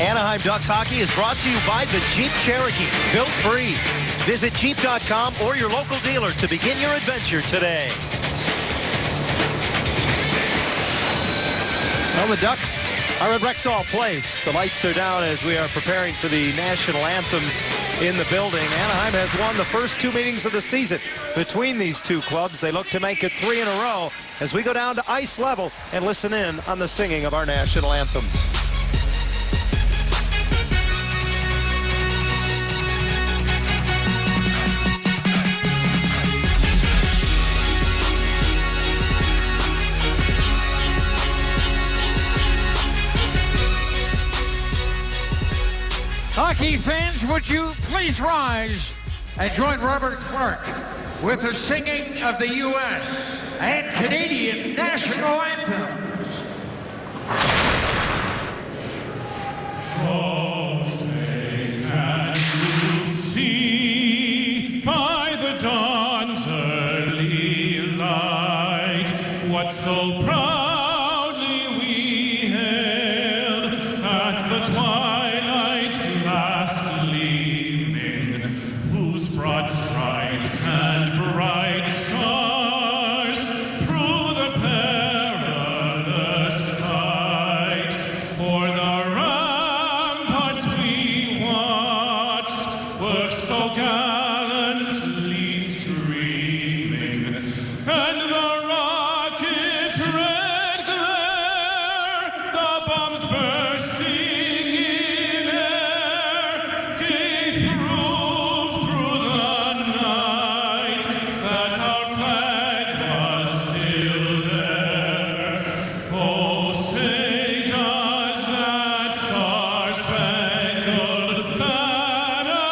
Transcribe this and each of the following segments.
Anaheim Ducks hockey is brought to you by the Jeep Cherokee, built free. Visit Jeep.com or your local dealer to begin your adventure today. Well, the Ducks are at Rexall Place. The lights are down as we are preparing for the national anthems in the building. Anaheim has won the first two meetings of the season between these two clubs. They look to make it 3 in a row as we go down to ice level and listen in on the singing of our national anthems. Hockey fans, would you please rise and join Robert Clark with the singing of the U.S. and Canadian national anthems. Oh, say can you see by the dawn's early light what so proudly we hailed at the twilight's last gleaming, whose broad stripes and bright stars through the perilous fight o'er the ramparts we watched were so gallantly streaming, and the rocket's red glare, the bombs bursting in air, gave proof through the night that our flag was still there. Oh, say does that star-spangled banner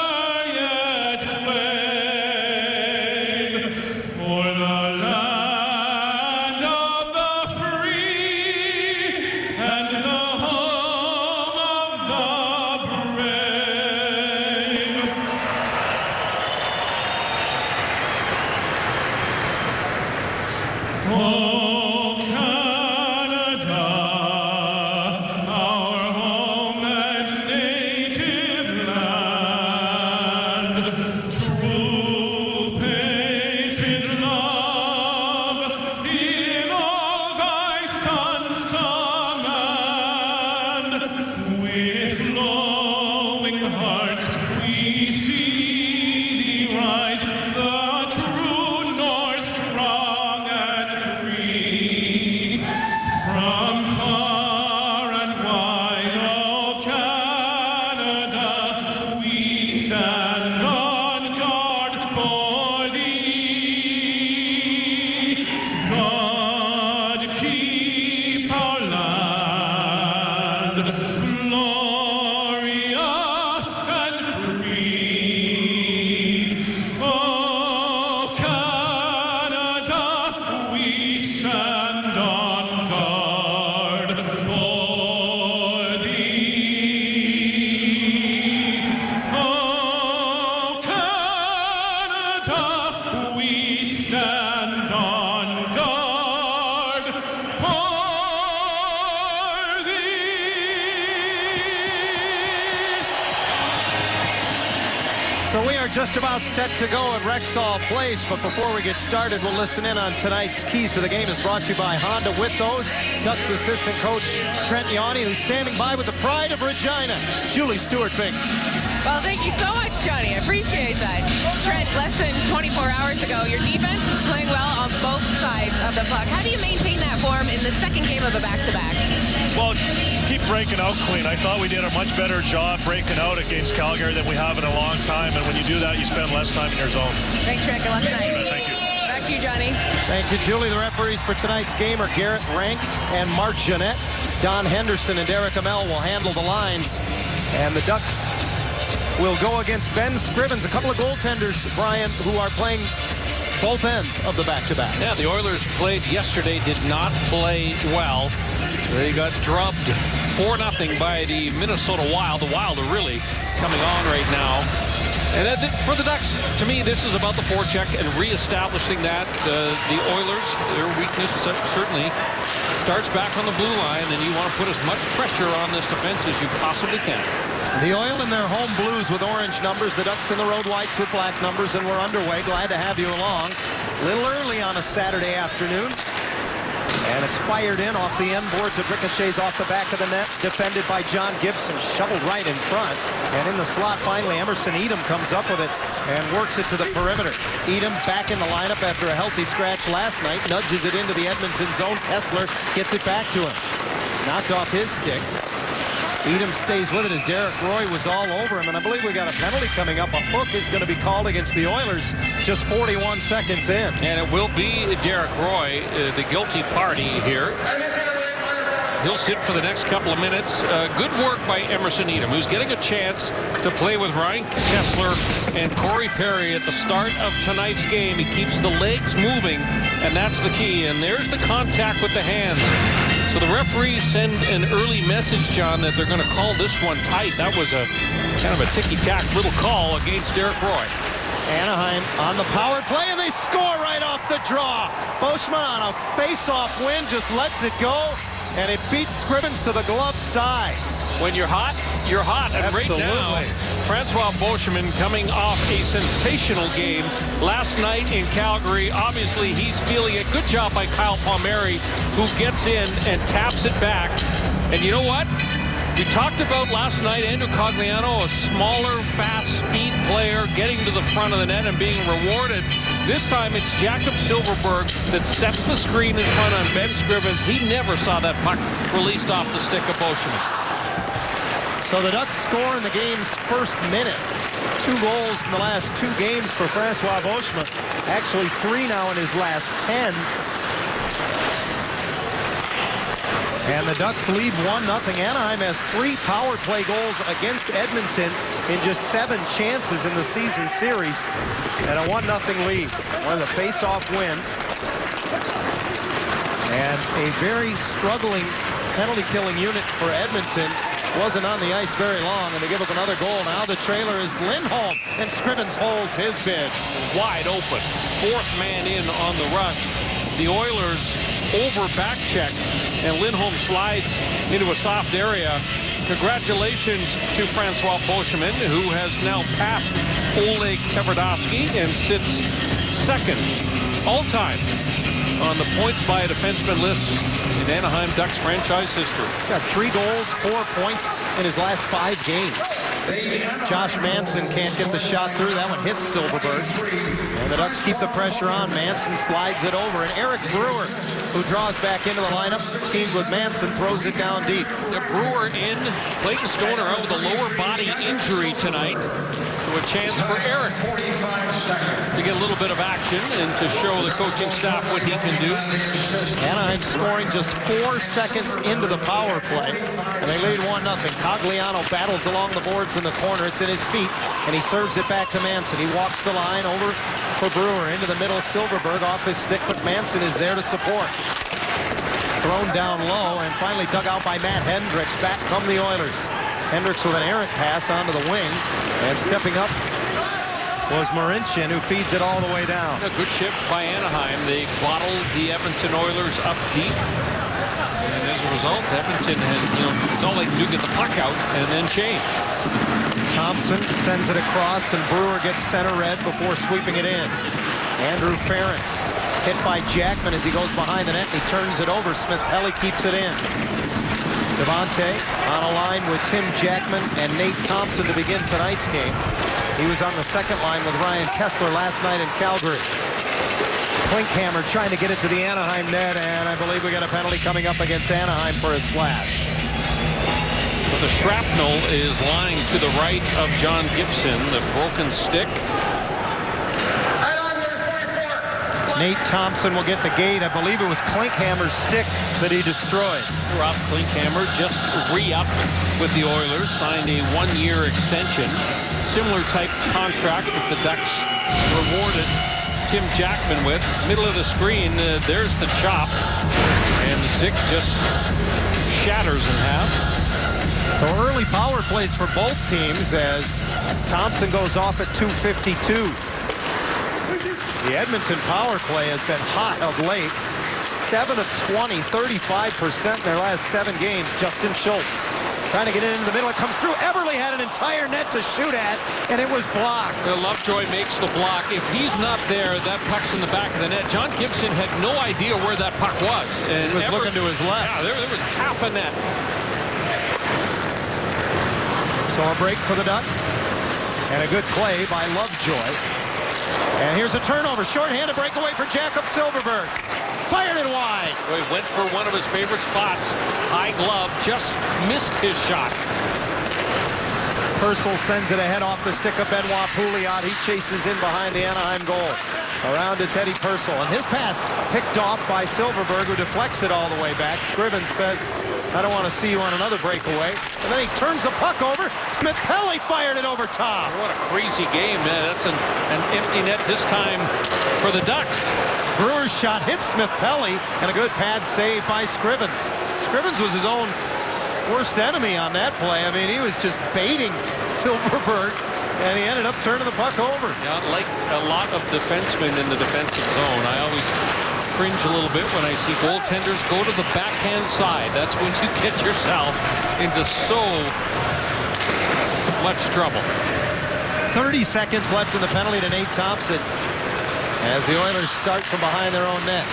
yet wave o'er the land of the free and the home of the brave? Oh, Canada, our home and native land, true patriot love in all thy sons command. With glowing hearts we see thee rise, the true North strong and free. From far and wide, oh Canada, we stand on guard for thee. God keep our land glorious and free. Oh Canada, we stand on guard for thee. Oh Canada, we stand on guard for thee. So we are just about set to go at Rexall Place, but before we get started, we'll listen in on tonight's Keys to the Game is brought to you by Honda. With those, Ducks assistant coach Trent Yawney, who's standing by with the pride of Regina, Julie Stewart-Binks. Well, thank you so much, Johnny. I appreciate that. Trent, less than 24 hours ago, your defense was playing well on both sides of the puck. How do you maintain that form in the second game of a back-to-back? Well, keep breaking out clean. I thought we did a much better job breaking out against Calgary than we have in a long time, and when you do that, you spend less time in your zone. Thanks, Trent. Good luck tonight. Thank you. Back to you, Johnny. Thank you, Julie. The referees for tonight's game are Garrett Rank and Mark Jeanette. Don Henderson and Derek Amell will handle the lines, and the Ducks will go against Ben Scrivens, a couple of goaltenders, Brian, who are playing both ends of the back-to-back. Yeah, the Oilers played yesterday, did not play well. They got drubbed 4-0 by the Minnesota Wild. The Wild are really coming on right now. And for the Ducks, to me, this is about the forecheck and reestablishing that. The Oilers, their weakness certainly starts back on the blue line, and you want to put as much pressure on this defense as you possibly can. The Oil in their home blues with orange numbers, the Ducks in the road whites with black numbers, and we're underway. Glad to have you along. A little early on a Saturday afternoon. And it's fired in off the end boards. It ricochets off the back of the net. Defended by John Gibson. Shoveled right in front. And in the slot, finally, Emerson Edom comes up with it and works it to the perimeter. Edom back in the lineup after a healthy scratch last night. Nudges it into the Edmonton zone. Kessler gets it back to him. Knocked off his stick. Edom stays with it as Derek Roy was all over him, and I believe we got a penalty coming up. A hook is going to be called against the Oilers just 41 seconds in. And it will be Derek Roy, the guilty party here. He'll sit for the next couple of minutes. Good work by Emerson Edom, who's getting a chance to play with Ryan Kessler and Corey Perry at the start of tonight's game. He keeps the legs moving, and that's the key. And there's the contact with the hands. So the referees send an early message, John, that they're going to call this one tight. That was a kind of a ticky-tack little call against Derek Roy. Anaheim on the power play, and they score right off the draw. Boschman on a face-off win just lets it go, and it beats Scrivens to the glove side. When you're hot, you're hot. And Absolutely. Right now, Francois Beauchemin coming off a sensational game last night in Calgary. Obviously, he's feeling it. Good job by Kyle Palmieri, who gets in and taps it back. And you know what? We talked about last night Andrew Cogliano, a smaller, fast speed player, getting to the front of the net and being rewarded. This time it's Jakob Silfverberg that sets the screen in front on Ben Scrivens. He never saw that puck released off the stick of Beauchemin. So the Ducks score in the game's first minute. 2 goals in the last 2 games for Francois Beauchemin. Actually 3 now in his last 10. And the Ducks lead 1-0. Anaheim has 3 power play goals against Edmonton in just 7 chances in the season series. And a 1-0 lead. One of the face-off win. And a very struggling penalty-killing unit for Edmonton. Wasn't on the ice very long, and they give up another goal. Now the trailer is Lindholm, and Scrivens holds his bid. Wide open. 4th man in on the rush. The Oilers over back check, and Lindholm slides into a soft area. Congratulations to Francois Beauchemin, who has now passed Oleg Tverdovsky and sits 2nd all-time on the points by a defenseman list in Anaheim Ducks franchise history. He's got 3 goals, 4 points in his last 5 games. Josh Manson can't get the shot through. That one hits Silfverberg. And the Ducks keep the pressure on. Manson slides it over. And Eric Brewer, who draws back into the lineup, teamed with Manson, throws it down deep. The Brewer in. Clayton Stoner out with a lower body injury tonight. So a chance for Eric to get a little bit of action and to show the coaching staff what he can do. Anaheim scoring just 4 seconds into the power play. And they lead 1-0. Cogliano battles along the boards in the corner. It's in his feet. And he serves it back to Manson. He walks the line over for Brewer. Into the middle, Silfverberg off his stick, but Manson is there to support. Thrown down low and finally dug out by Matt Hendricks. Back come the Oilers. Hendricks with an errant pass onto the wing. And stepping up was Marincin, who feeds it all the way down. A good shift by Anaheim. They bottled the Edmonton Oilers up deep. And as a result, Edmonton has, it's all they can do, get the puck out and then change. Thompson sends it across, and Brewer gets center red before sweeping it in. Andrew Ferentz hit by Jackman as he goes behind the net, and he turns it over. Smith-Pelly keeps it in. Devante on a line with Tim Jackman and Nate Thompson to begin tonight's game. He was on the second line with Ryan Kessler last night in Calgary. Klinkhammer trying to get it to the Anaheim net, and I believe we got a penalty coming up against Anaheim for a slash. Well, the shrapnel is lying to the right of John Gibson, the broken stick. Nate Thompson will get the gate. I believe it was Klinkhammer's stick that he destroyed. Rob Klinkhammer just re-upped with the Oilers, signed a 1-year extension. Similar type contract that the Ducks rewarded Tim Jackman with. Middle of the screen, there's the chop. And the stick just shatters in half. So early power plays for both teams as Thompson goes off at 2:52. The Edmonton power play has been hot of late. 7 of 20, 35% in their last 7 games. Justin Schultz trying to get it into the middle. It comes through. Eberle had an entire net to shoot at, and it was blocked. Lovejoy makes the block. If he's not there, that puck's in the back of the net. John Gibson had no idea where that puck was. And He was looking to his left. Yeah, there was half a net. So a break for the Ducks. And a good play by Lovejoy. And here's a turnover. Shorthanded breakaway for Jakob Silfverberg. Fired it wide. He went for one of his favorite spots. High glove, just missed his shot. Purcell sends it ahead off the stick of Benoit Pouliot. He chases in behind the Anaheim goal. Around to Teddy Purcell. And his pass picked off by Silfverberg, who deflects it all the way back. Scrivens says, I don't want to see you on another breakaway. And then he turns the puck over. Smith-Pelly fired it over top. What a crazy game, man. That's an empty net this time for the Ducks. Brewer's shot hits Smith-Pelly, and a good pad save by Scrivens. Scrivens was his own worst enemy on that play. I mean, he was just baiting Silfverberg, and he ended up turning the puck over. Yeah, like a lot of defensemen in the defensive zone, I always cringe a little bit when I see goaltenders go to the backhand side. That's when you get yourself into so much trouble. 30 seconds left in the penalty to Nate Thompson as the Oilers start from behind their own net.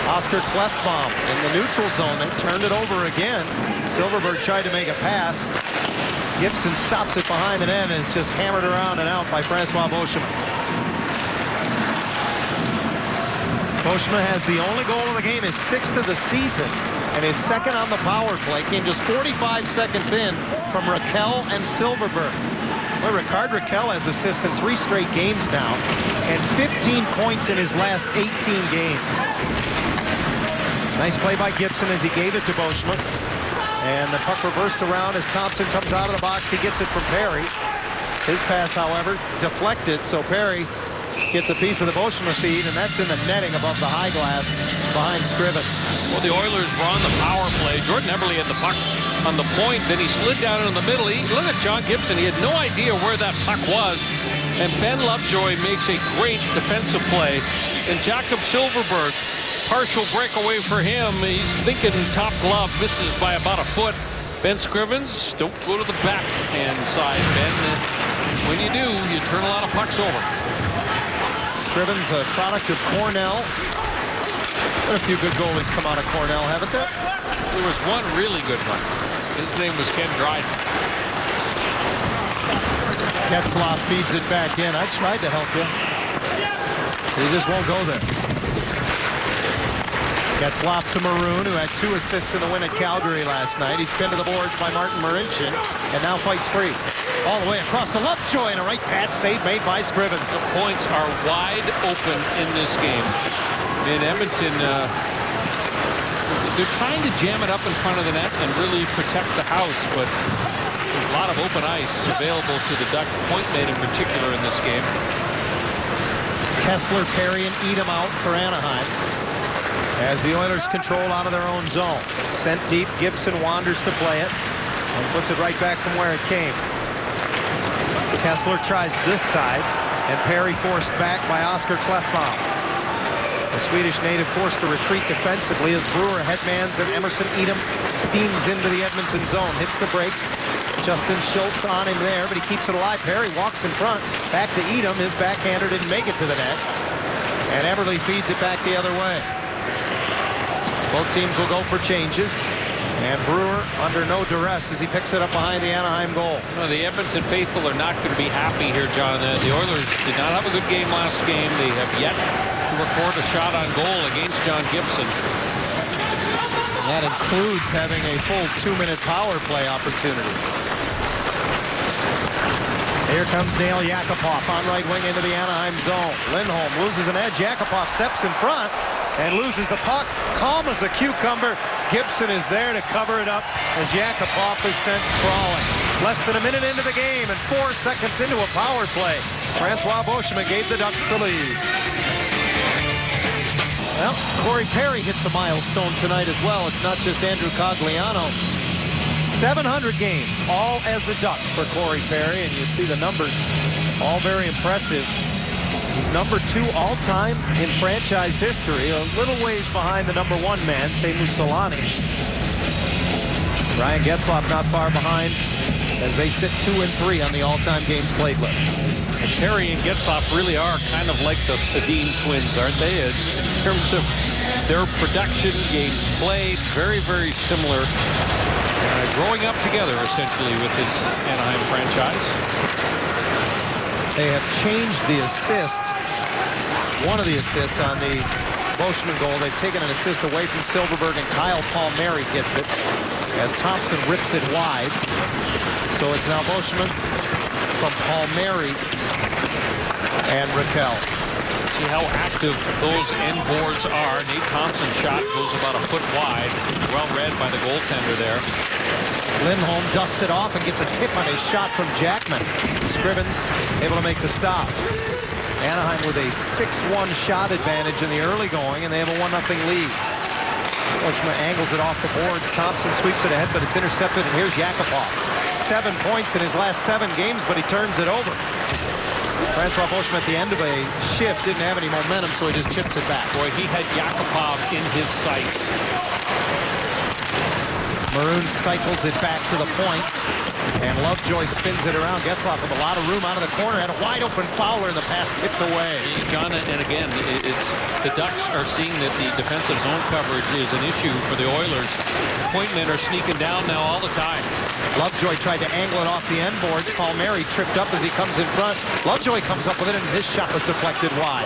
Oscar Klefbom in the neutral zone. They turned it over again. Silfverberg tried to make a pass. Gibson stops it behind the net and is just hammered around and out by Francois Beauchemin. Beauchemin has the only goal of the game, his 6th of the season, and his 2nd on the power play. Came just 45 seconds in from Rakell and Silfverberg. Well, Rickard Rakell has assists in 3 straight games now and 15 points in his last 18 games. Nice play by Gibson as he gave it to Beauchemin. And the puck reversed around as Thompson comes out of the box. He gets it from Perry. His pass, however, deflected, so Perry gets a piece of the Beauchemin feed, and that's in the netting above the high glass behind Scrivens. Well, the Oilers were on the power play. Jordan Eberle had the puck on the point, then he slid down in the middle. Look at John Gibson. He had no idea where that puck was. And Ben Lovejoy makes a great defensive play. And Jakob Silfverberg, partial breakaway for him. He's thinking top glove, misses by about a foot. Ben Scrivens, don't go to the backhand side, Ben. When you do, you turn a lot of pucks over. Scrivens, a product of Cornell. A few good goalies come out of Cornell, haven't there? There was one really good one. His name was Ken Dryden. Getzlaf feeds it back in. I tried to help you. He just won't go there. Getzlaf to Maroon, who had 2 assists in the win at Calgary last night. He's pinned to the boards by Martin Marincin, and now fights free. All the way across to Lovejoy, and a right pad save made by Scrivens. The points are wide open in this game. In Edmonton, they're trying to jam it up in front of the net and really protect the house, but there's a lot of open ice available to the Duck point man in particular in this game. Kessler, Perry, and Edom out for Anaheim as the Oilers control out of their own zone. Sent deep, Gibson wanders to play it and puts it right back from where it came. Kessler tries this side, and Perry forced back by Oscar Klefbom. The Swedish native forced to retreat defensively as Brewer headmans and Emerson Edom steams into the Edmonton zone. Hits the brakes. Justin Schultz on him there, but he keeps it alive. Perry walks in front. Back to Edom. His backhander didn't make it to the net. And Eberle feeds it back the other way. Both teams will go for changes. And Brewer under no duress as he picks it up behind the Anaheim goal. Well, the Edmonton faithful are not going to be happy here, John. The Oilers did not have a good game last game. They have yet to record a shot on goal against John Gibson. That includes having a full 2-minute power play opportunity. Here comes Nail Yakupov on right wing into the Anaheim zone. Lindholm loses an edge. Yakupov steps in front and loses the puck. Calm as a cucumber. Gibson is there to cover it up as Yakupov is sent sprawling. Less than a minute into the game and 4 seconds into a power play. Francois Beauchemin gave the Ducks the lead. Well, Corey Perry hits a milestone tonight as well. It's not just Andrew Cogliano. 700 games, all as a Duck for Corey Perry, and you see the numbers, all very impressive. He's number 2 all-time in franchise history, a little ways behind the number 1 man, Teemu Selanne. Ryan Getzlaf not far behind as they sit 2 and 3 on the all-time games played list. And Perry and Getzlaf really are kind of like the Sedin twins, aren't they? In terms of their production, games played, very, very similar. Growing up together, essentially, with this Anaheim franchise. They have changed the assist. One of the assists on the Boschman goal. They've taken an assist away from Silfverberg, and Kyle Palmieri gets it as Thompson rips it wide. So it's now Boschman from Palmieri and Raquel. See how active those end boards are. Nate Thompson's shot goes about a foot wide. Well read by the goaltender there. Lindholm dusts it off and gets a tip on his shot from Jackman. Scrivens able to make the stop. Anaheim with a 6-1 shot advantage in the early going, and they have a 1-0 lead. Boschman angles it off the boards. Thompson sweeps it ahead, but it's intercepted, and here's Yakupov. 7 points in his last 7 games, but he turns it over. Francois Boschman at the end of a shift didn't have any momentum, so he just chips it back. Boy, he had Yakupov in his sights. Maroon cycles it back to the point, and Lovejoy spins it around. Getzlaf with a lot of room out of the corner. Had a wide-open Fowler, and the pass tipped away. John, and again, it's the Ducks are seeing that the defensive zone coverage is an issue for the Oilers. Point men are sneaking down now all the time. Lovejoy tried to angle it off the end boards. Palmieri tripped up as he comes in front. Lovejoy comes up with it, and his shot was deflected wide.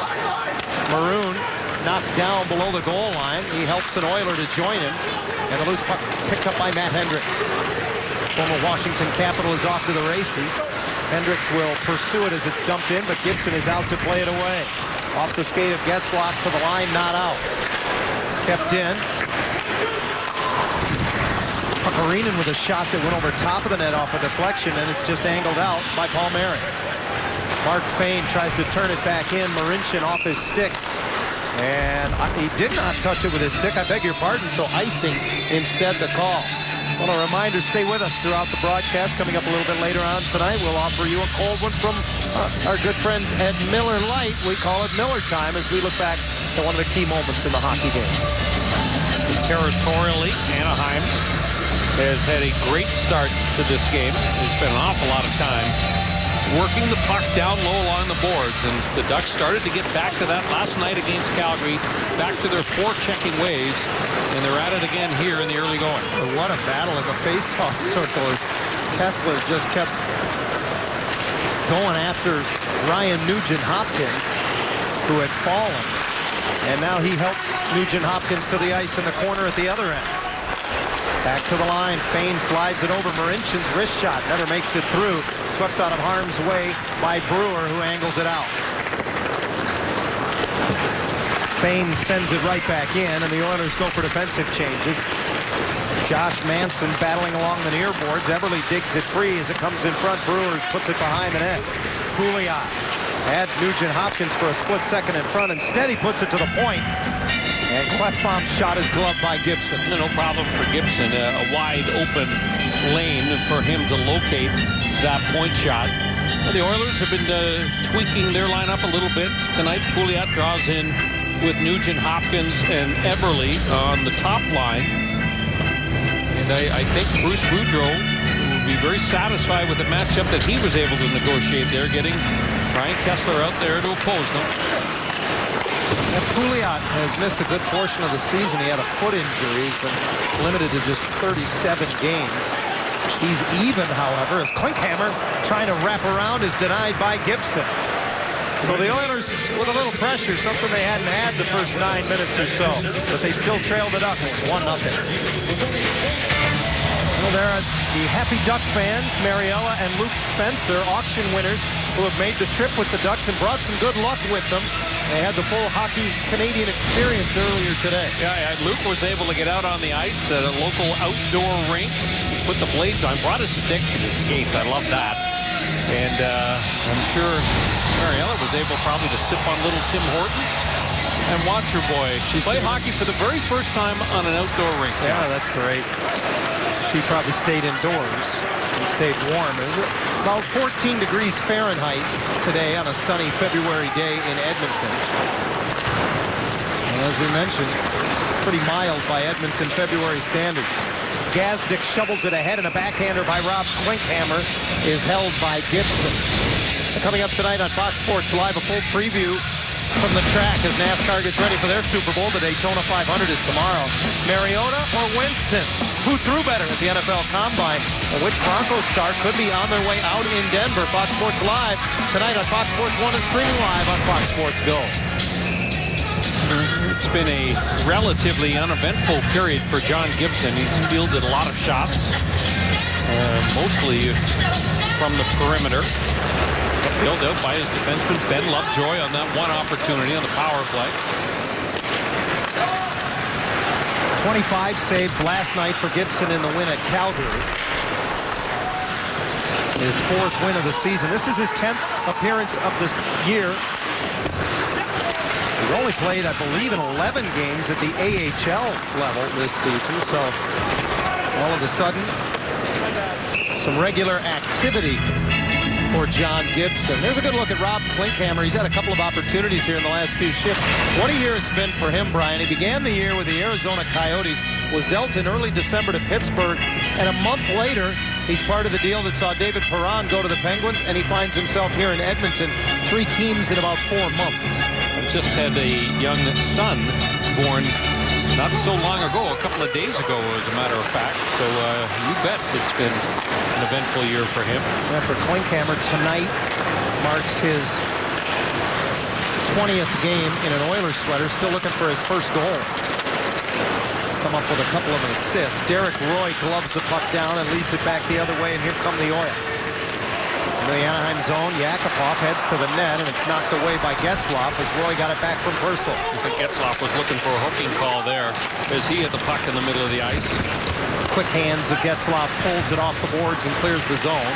Maroon knocked down below the goal line. He helps an Oiler to join him, and the loose puck picked up by Matt Hendricks. Former Washington Capital is off to the races. Hendricks will pursue it as it's dumped in, but Gibson is out to play it away. Off the skate of Getzlaf to the line, not out. Kept in. Pakarinen with a shot that went over top of the net off a deflection, and it's just angled out by Palmieri. Mark Fane tries to turn it back in. Marincin off his stick. And he did not touch it with his stick. I beg your pardon. So icing instead the call. Well, a reminder, stay with us throughout the broadcast. Coming up a little bit later on tonight, we'll offer you a cold one from our good friends at Miller Lite. We call it Miller time as we look back at one of the key moments in the hockey game. Territorially, Anaheim has had a great start to this game. It's been an awful lot of time working the puck down low along the boards, and the Ducks started to get back to that last night against Calgary, back to their forechecking ways, and they're at it again here in the early going. What a battle in the face-off circle as Kessler just kept going after Ryan Nugent-Hopkins, who had fallen, and now he helps Nugent-Hopkins to the ice in the corner at the other end. Back to the line. Fane slides it over. Marinchin's wrist shot never makes it through. Swept out of harm's way by Brewer, who angles it out. Fane sends it right back in, and the Oilers go for defensive changes. Josh Manson battling along the near boards. Eberle digs it free as it comes in front. Brewer puts it behind the net. Pouliot had Nugent-Hopkins for a split second in front. Instead, he puts it to the point. And Klefbom's shot is gloved by Gibson. No problem for Gibson. A wide open lane for him to locate that point shot. The Oilers have been tweaking their lineup a little bit tonight. Pouliot draws in with Nugent-Hopkins and Eberle on the top line. And I think Bruce Boudreau will be very satisfied with the matchup that he was able to negotiate there, getting Ryan Kessler out there to oppose them. And Pouliot has missed a good portion of the season. He had a foot injury. He's been limited to just 37 games. He's even, however, as Klinkhammer trying to wrap around is denied by Gibson. So the Oilers with a little pressure, something they hadn't had the first 9 minutes or so. But they still trail the Ducks 1-0. Well, there are the happy Duck fans, Mariella and Luke Spencer, auction winners who have made the trip with the Ducks and brought some good luck with them. They had the full Hockey Canadian experience earlier today. Yeah, Luke was able to get out on the ice at a local outdoor rink, put the blades on, brought his stick and his skates. I love that. And I'm sure Mariella was able probably to sip on little Tim Hortons and watch her boy play hockey for the very first time on an outdoor rink. Yeah, that's great. She probably stayed indoors and stayed warm. It was about 14 degrees Fahrenheit today on a sunny February day in Edmonton. And as we mentioned, it's pretty mild by Edmonton February standards. Gazdic shovels it ahead, and a backhander by Rob Klinkhammer is held by Gibson. Coming up tonight on Fox Sports Live, a full preview from the track as NASCAR gets ready for their Super Bowl. The Daytona 500 is tomorrow. Mariota or Winston? Who threw better at the NFL Combine? And which Broncos star could be on their way out in Denver? Fox Sports Live tonight on Fox Sports 1 and streaming live on Fox Sports Go. It's been a relatively uneventful period for John Gibson. He's fielded a lot of shots, mostly from the perimeter. Filled out by his defenseman Ben Lovejoy on that one opportunity on the power play. 25 saves last night for Gibson in the win at Calgary. His 4th win of the season. This is his 10th appearance of this year. He's only played, I believe, in 11 games at the AHL level this season. So all of a sudden, some regular activity for John Gibson. There's a good look at Rob Klinkhammer. He's had a couple of opportunities here in the last few shifts. What a year it's been for him, Brian. He began the year with the Arizona Coyotes, was dealt in early December to Pittsburgh, and a month later, he's part of the deal that saw David Perron go to the Penguins, and he finds himself here in Edmonton. 3 teams in about 4 months. Just had a young son born not so long ago, a couple of days ago, as a matter of fact. So you bet it's been an eventful year for him. Yeah, for Klinkhammer, tonight marks his 20th game in an Oilers sweater, still looking for his first goal. Come up with a couple of assists. Derek Roy gloves the puck down and leads it back the other way, and here come the Oilers. Into the Anaheim zone, Yakupov heads to the net, and it's knocked away by Getzlaf as Roy got it back from Purcell. I think Getzlaf was looking for a hooking call there as he had the puck in the middle of the ice. Quick hands of Getzlaf pulls it off the boards and clears the zone.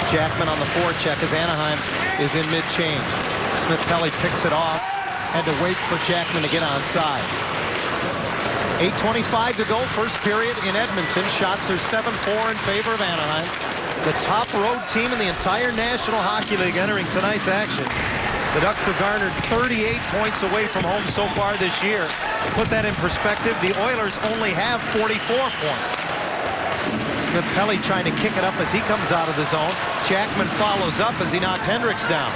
Jackman on the forecheck as Anaheim is in mid-change. Smith-Pelly picks it off. Had to wait for Jackman to get onside. 8:25 to go, first period in Edmonton. Shots are 7-4 in favor of Anaheim. The top road team in the entire National Hockey League entering tonight's action. The Ducks have garnered 38 points away from home so far this year. Put that in perspective, the Oilers only have 44 points. Smith-Pelly trying to kick it up as he comes out of the zone. Jackman follows up as he knocked Hendricks down.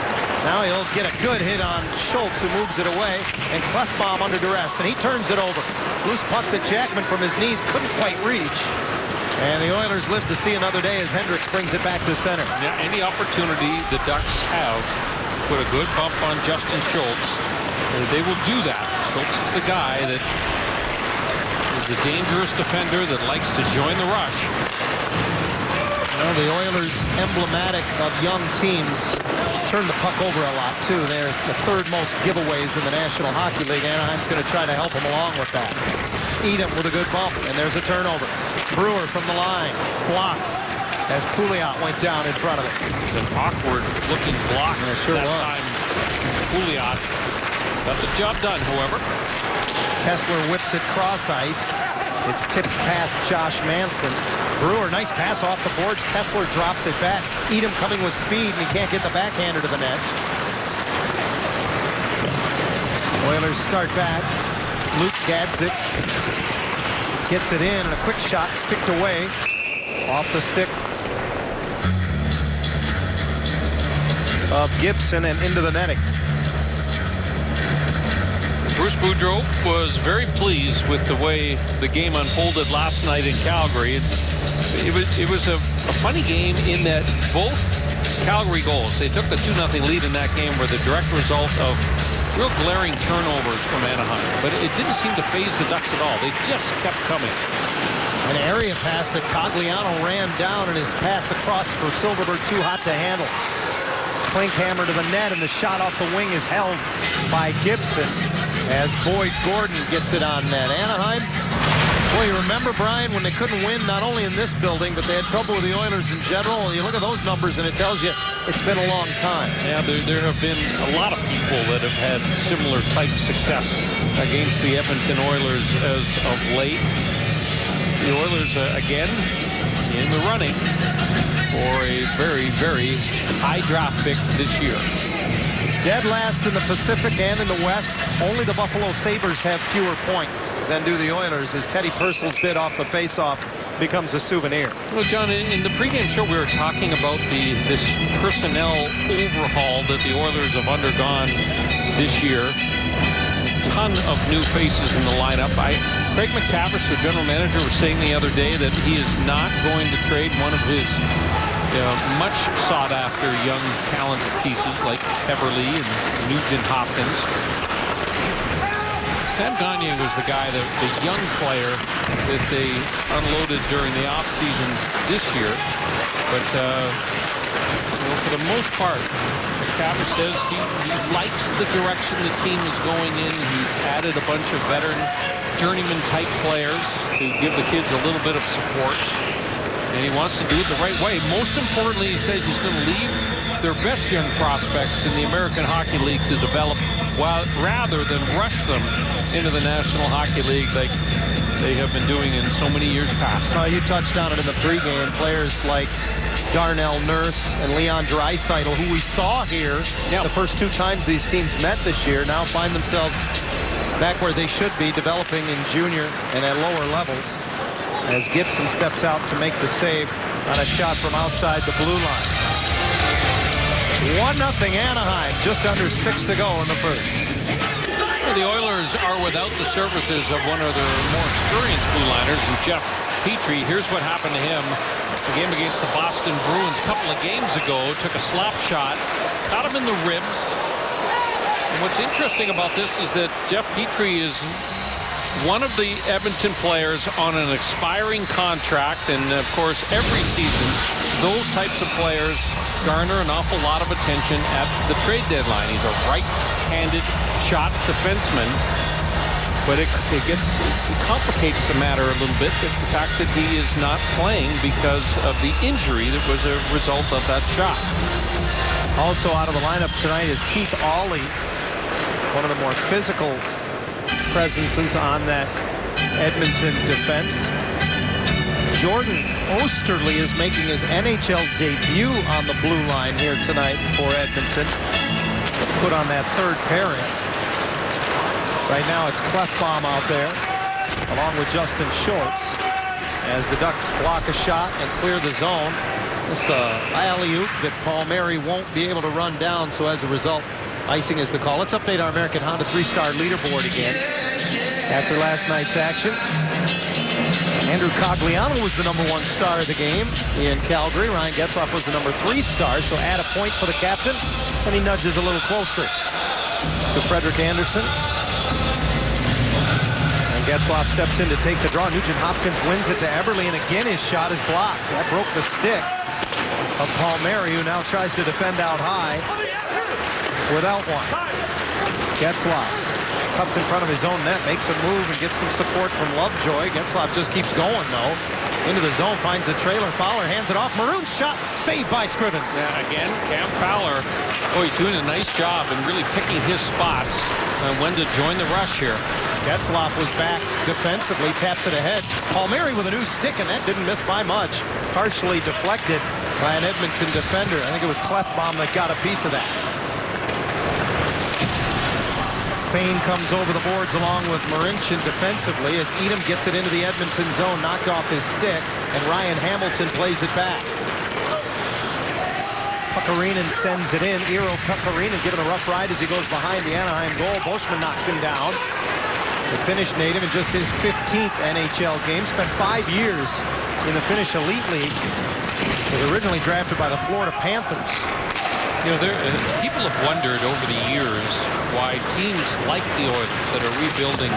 Now he'll get a good hit on Schultz, who moves it away, and Klefbom under duress, and he turns it over. Loose puck that Jackman from his knees couldn't quite reach. And the Oilers live to see another day as Hendricks brings it back to center. Yeah, any opportunity the Ducks have to put a good bump on Justin Schultz, they will do that. Schultz is the guy that is a dangerous defender that likes to join the rush. Well, the Oilers, emblematic of young teams, turn the puck over a lot, too. They're the 3rd most giveaways in the National Hockey League. Anaheim's going to try to help them along with that. Edom with a good bump, and there's a turnover. Brewer from the line, blocked as Pouliot went down in front of it. It's an awkward-looking block. Yeah, sure that was. time. Pouliot got the job done, however. Kessler whips it cross ice. It's tipped past Josh Manson. Brewer, nice pass off the boards. Kessler drops it back. Edom coming with speed, and he can't get the backhander to the net. Oilers start back. Luke Gadzik gets it in, and a quick shot sticked away off the stick of Gibson and into the netting. Bruce Boudreau was very pleased with the way the game unfolded last night in Calgary. It was a funny game in that both Calgary goals, they took the 2-0 lead in that game, were the direct result of real glaring turnovers from Anaheim. But it didn't seem to faze the Ducks at all. They just kept coming. An area pass that Cogliano ran down, and his pass across for Silverberg too hot to handle. Klinkhammer to the net, and the shot off the wing is held by Gibson as Boyd Gordon gets it on net. Anaheim, boy, you remember, Brian, when they couldn't win not only in this building, but they had trouble with the Oilers in general. You look at those numbers, and it tells you it's been a long time. Yeah, there have been a lot of people that have had similar type success against the Edmonton Oilers as of late. The Oilers, again, in the running for a very, very high draft pick this year. Dead last in the Pacific and in the West. Only the Buffalo Sabres have fewer points than do the Oilers as Teddy Purcell's bid off the faceoff becomes a souvenir. Well, John, in the pregame show, we were talking about this personnel overhaul that the Oilers have undergone this year. Ton of new faces in the lineup. Craig McTavish, the general manager, was saying the other day that he is not going to trade one of his much sought-after young talented pieces like Everly and Nugent Hopkins. Sam Gagner was the guy, the young player that they unloaded during the offseason this year. But for the most part, McTavish says he likes the direction the team is going in. He's added a bunch of veteran journeyman-type players to give the kids a little bit of support. And he wants to do it the right way. Most importantly, he says he's going to leave their best young prospects in the American Hockey League to develop rather than rush them into the National Hockey League like they have been doing in so many years past. You touched on it in the pregame. Players like Darnell Nurse and Leon Draisaitl, who we saw here the first 2 times these teams met this year, now find themselves back where they should be, developing in junior and at lower levels, as Gibson steps out to make the save on a shot from outside the blue line. 1-0 Anaheim, just under 6 to go in the first. Well, the Oilers are without the services of one of their more experienced blue liners, and Jeff Petrie. Here's what happened to him. The game against the Boston Bruins a couple of games ago, took a slap shot, caught him in the ribs. And what's interesting about this is that Jeff Petrie is one of the Edmonton players on an expiring contract, and of course every season those types of players garner an awful lot of attention at the trade deadline. He's a right-handed shot defenseman, but it complicates the matter a little bit, the fact that he is not playing because of the injury that was a result of that shot. Also out of the lineup tonight is Keith Aulie, one of the more physical presences on that Edmonton defense. Jordan Osterley is making his NHL debut on the blue line here tonight for Edmonton. Put on that third pairing. Right now it's Clefbaum out there, along with Justin Schultz, as the Ducks block a shot and clear the zone. This alley-oop that Palmieri won't be able to run down, so as a result, icing is the call. Let's update our American Honda 3-star leaderboard again. After last night's action, Andrew Cogliano was the #1 star of the game in Calgary. Ryan Getzlaf was the #3 star, so add a point for the captain, and he nudges a little closer to Frederik Andersen. And Getzlaf steps in to take the draw. Nugent Hopkins wins it to Everly, and again his shot is blocked. That broke the stick of Palmieri, who now tries to defend out high without one. Getzlaf cuts in front of his own net, makes a move and gets some support from Lovejoy. Getzlaf just keeps going though. Into the zone, finds a trailer. Fowler hands it off. Maroon's shot saved by Scrivens. Yeah, again, Cam Fowler, he's doing a nice job and really picking his spots and when to join the rush here. Getzlaf was back defensively, taps it ahead. Palmieri with a new stick, and that didn't miss by much. Partially deflected by an Edmonton defender. I think it was Clefbaum that got a piece of that. Fane comes over the boards along with Marincin defensively as Edom gets it into the Edmonton zone, knocked off his stick, and Ryan Hamilton plays it back. Puckarinen sends it in. Eero Puckarinen given a rough ride as he goes behind the Anaheim goal. Boschman knocks him down. The Finnish native in just his 15th NHL game. Spent 5 years in the Finnish Elite League. Was originally drafted by the Florida Panthers. You know, people have wondered over the years why teams like the Oilers that are rebuilding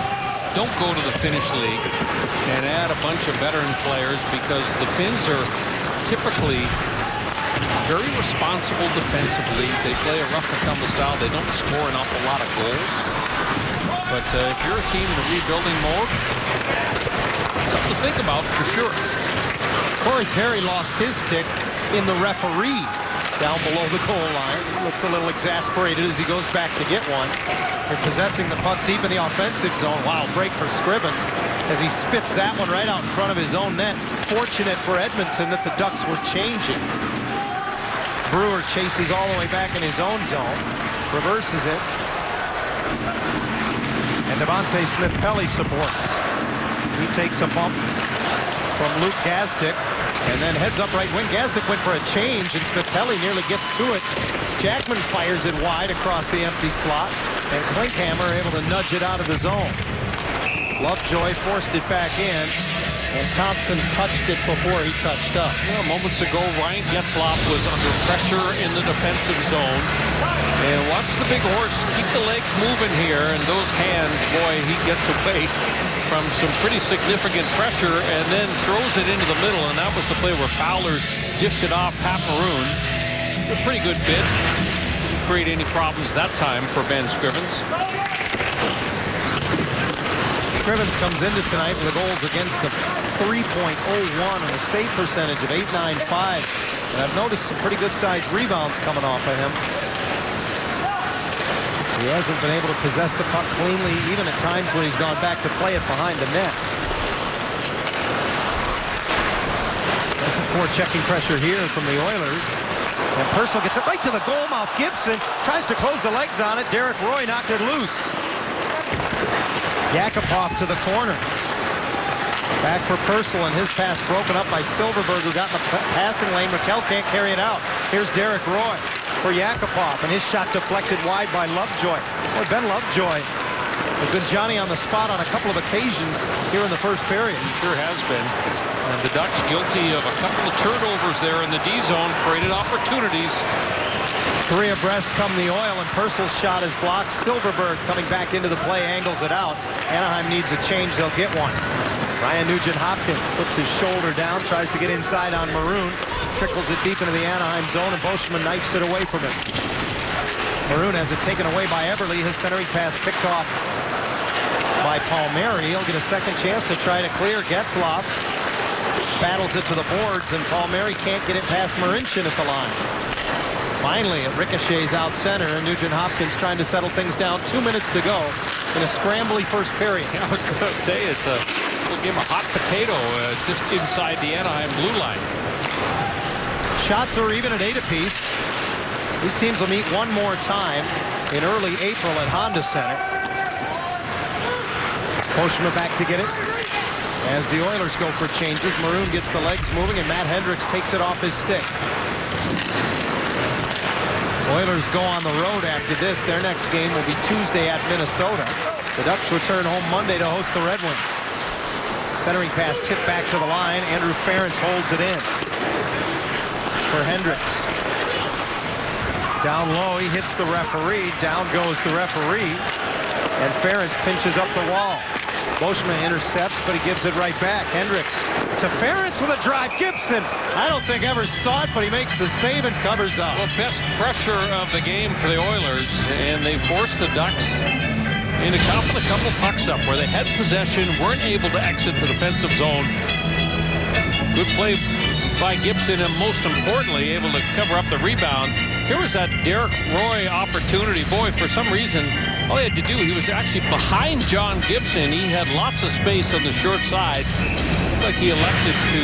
don't go to the Finnish League and add a bunch of veteran players, because the Finns are typically very responsible defensively. They play a rough and tumble style. They don't score an awful lot of goals. But if you're a team in the rebuilding mode, something to think about for sure. Corey Perry lost his stick in the referee down below the goal line. He looks a little exasperated as he goes back to get one. They're possessing the puck deep in the offensive zone. Wow, break for Scrivens as he spits that one right out in front of his own net. Fortunate for Edmonton that the Ducks were changing. Brewer chases all the way back in his own zone. Reverses it. And Devontae Smith-Pelly supports. He takes a bump from Luke Gazdic and then heads up right wing. Gazdic went for a change and Smith-Pelly nearly gets to it. Jackman fires it wide across the empty slot and Klinkhammer able to nudge it out of the zone. Lovejoy forced it back in and Thompson touched it before he touched up. Well, moments ago, Ryan Getzlaf was under pressure in the defensive zone. And watch the big horse keep the legs moving here, and those hands, boy, he gets away from some pretty significant pressure and then throws it into the middle, and that was the play where Fowler dished it off Pat Maroon. A pretty good bid. Didn't create any problems that time for Ben Scrivens. Scrivens comes into tonight with the goals against a 3.01 and a save percentage of .895. And I've noticed some pretty good-sized rebounds coming off of him. He hasn't been able to possess the puck cleanly, even at times when he's gone back to play it behind the net. There's some poor checking pressure here from the Oilers. And Purcell gets it right to the goal mouth. Gibson tries to close the legs on it. Derek Roy knocked it loose. Yakupov to the corner. Back for Purcell, and his pass broken up by Silverberg, who got in the passing lane. Raquel can't carry it out. Here's Derek Roy for Yakupov, and his shot deflected wide by Lovejoy. Boy, Ben Lovejoy has been Johnny on the spot on a couple of occasions here in the first period. Sure has been. And the Ducks guilty of a couple of turnovers there in the D zone, created opportunities. 3 abreast come the Oil, and Purcell's shot is blocked. Silverberg coming back into the play, angles it out. Anaheim needs a change. They'll get one. Ryan Nugent-Hopkins puts his shoulder down, tries to get inside on Maroon, trickles it deep into the Anaheim zone, and Boschman knifes it away from him. Maroon has it taken away by Everly. His centering pass picked off by Palmieri. He'll get a second chance to try to clear. Getzlaf battles it to the boards, and Palmieri can't get it past Marincin at the line. Finally, it ricochets out center, and Nugent-Hopkins trying to settle things down. 2 minutes to go in a scrambly first period. I was going to say, it's a little game of hot potato just inside the Anaheim blue line. Shots are even at 8 apiece. These teams will meet one more time in early April at Honda Center. Boschman back to get it. As the Oilers go for changes, Maroon gets the legs moving, and Matt Hendricks takes it off his stick. Oilers go on the road after this. Their next game will be Tuesday at Minnesota. The Ducks return home Monday to host the Red Wings. Centering pass tipped back to the line. Andrew Ferentz holds it in for Hendricks. Down low, he hits the referee. Down goes the referee. And Ferentz pinches up the wall. Boschman intercepts, but he gives it right back. Hendricks to Ferentz with a drive. Gibson, I don't think ever saw it, but he makes the save and covers up. Well, best pressure of the game for the Oilers, and they forced the Ducks into coughing a couple pucks up where they had possession, weren't able to exit the defensive zone. Good play by Gibson, and most importantly, able to cover up the rebound. Here was that Derek Roy opportunity. Boy, for some reason, all he had to do, he was actually behind John Gibson. He had lots of space on the short side. Looked like he elected to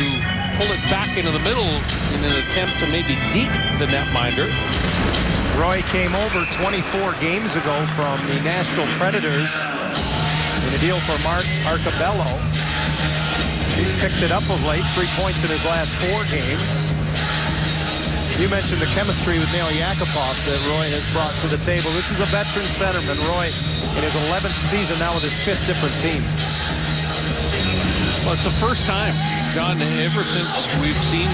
pull it back into the middle in an attempt to maybe deke the netminder. Roy came over 24 games ago from the Nashville Predators in a deal for Mark Arcabello. He's picked it up of late, 3 points in his last 4 games. You mentioned the chemistry with Nail Yakupov that Roy has brought to the table. This is a veteran centerman. Roy in his 11th season now with his 5th different team. Well, it's the first time, John, ever since we've seen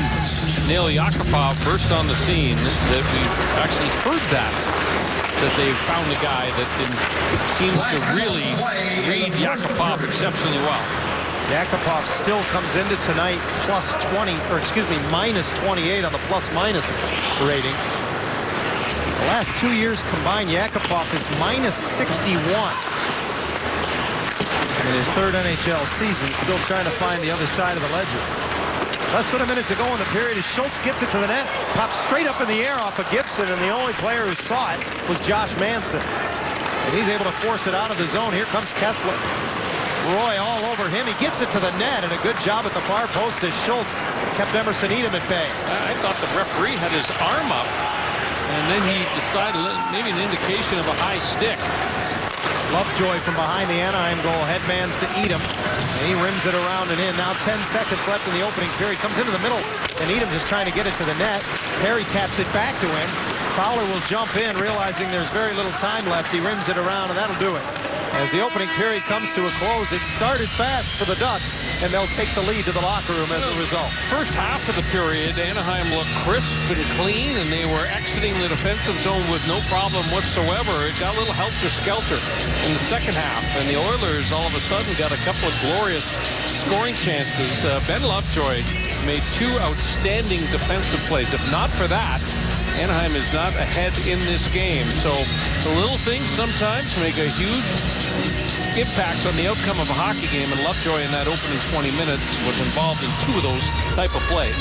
Nail Yakupov burst on the scene that we've actually heard that they've found a guy that seems to really read Yakupov exceptionally well. Yakupov still comes into tonight plus 20, or excuse me, minus 28 on the plus-minus rating. The last 2 years combined, Yakupov is minus 61. In his 3rd NHL season, still trying to find the other side of the ledger. Less than a minute to go in the period as Schultz gets it to the net. Pops straight up in the air off of Gibson, and the only player who saw it was Josh Manson. And he's able to force it out of the zone. Here comes Kessler. Roy all over him. He gets it to the net, and a good job at the far post as Schultz kept Emerson Edom at bay. I thought the referee had his arm up, and then he decided maybe an indication of a high stick. Lovejoy from behind the Anaheim goal. Headmans to Edom. And he rims it around and in. Now 10 seconds left in the opening period. Comes into the middle, and Edom just trying to get it to the net. Perry taps it back to him. Fowler will jump in, realizing there's very little time left. He rims it around, and that'll do it. As the opening period comes to a close, it started fast for the Ducks, and they'll take the lead to the locker room as a result. First half of the period, Anaheim looked crisp and clean, and they were exiting the defensive zone with no problem whatsoever. It got a little helter-skelter in the second half, and the Oilers all of a sudden got a couple of glorious scoring chances. Ben Lovejoy made 2 outstanding defensive plays. If not for that, Anaheim is not ahead in this game. So the little things sometimes make a huge impact on the outcome of a hockey game, and Lovejoy in that opening 20 minutes was involved in 2 of those type of plays.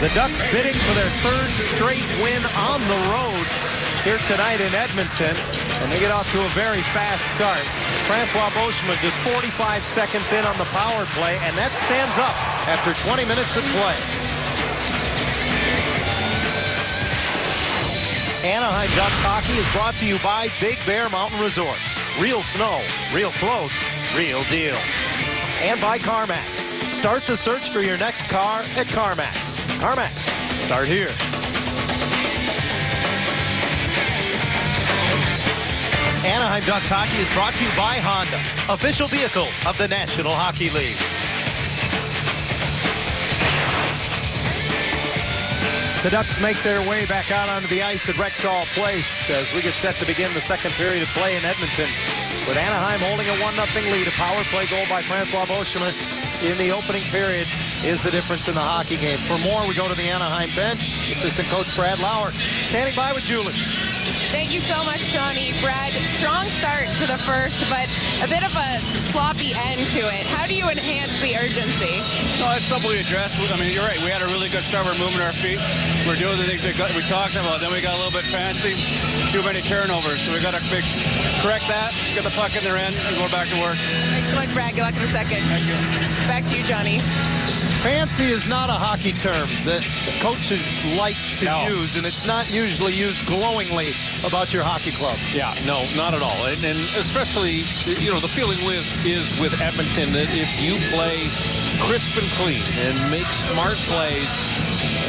The Ducks bidding for their 3rd straight win on the road here tonight in Edmonton, and they get off to a very fast start. Francois Beauchemin just 45 seconds in on the power play, and that stands up after 20 minutes of play. Anaheim Ducks hockey is brought to you by Big Bear Mountain Resorts. Real snow, real close, real deal. And by CarMax. Start the search for your next car at CarMax. CarMax, start here. Anaheim Ducks hockey is brought to you by Honda, official vehicle of the National Hockey League. The Ducks make their way back out onto the ice at Rexall Place as we get set to begin the second period of play in Edmonton, with Anaheim holding a 1-0 lead. A power play goal by Francois Beauchemin in the opening period is the difference in the hockey game. For more, we go to the Anaheim bench. Assistant coach Brad Lauer standing by with Julie. Thank you so much, Johnny. Brad, strong start to the first, but a bit of a sloppy end to it. How do you enhance the urgency? No, it's something we addressed. I mean, you're right. We had a really good start. We're moving our feet. We're doing the things we're talking about. Then we got a little bit fancy. Too many turnovers. So we got to correct that, get the puck in their end, and go back to work. Thanks so much, Brad. Good luck in a second. Thank you. Back to you, Johnny. Fancy is not a hockey term that coaches like to use, and it's not usually used glowingly about your hockey club. Yeah, no, not at all. And especially, you know, the feeling is with Edmonton that if you play crisp and clean and make smart plays,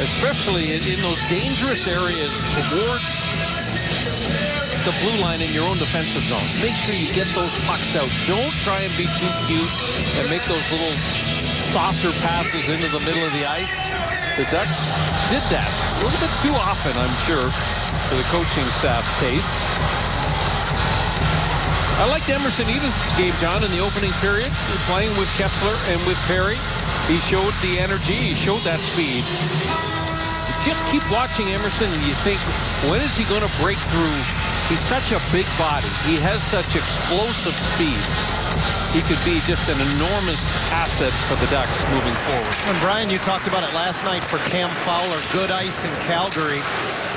especially in those dangerous areas towards the blue line in your own defensive zone, make sure you get those pucks out. Don't try and be too cute and make those little saucer passes into the middle of the ice. The Ducks did that a little bit too often, I'm sure, for the coaching staff's taste. I liked Emerson Edom's game, John, in the opening period, playing with Kessler and with Perry. He showed the energy, he showed that speed. You just keep watching Emerson and you think, when is he going to break through? He's such a big body. He has such explosive speed. He could be just an enormous asset for the Ducks moving forward. And Brian, you talked about it last night for Cam Fowler. Good ice in Calgary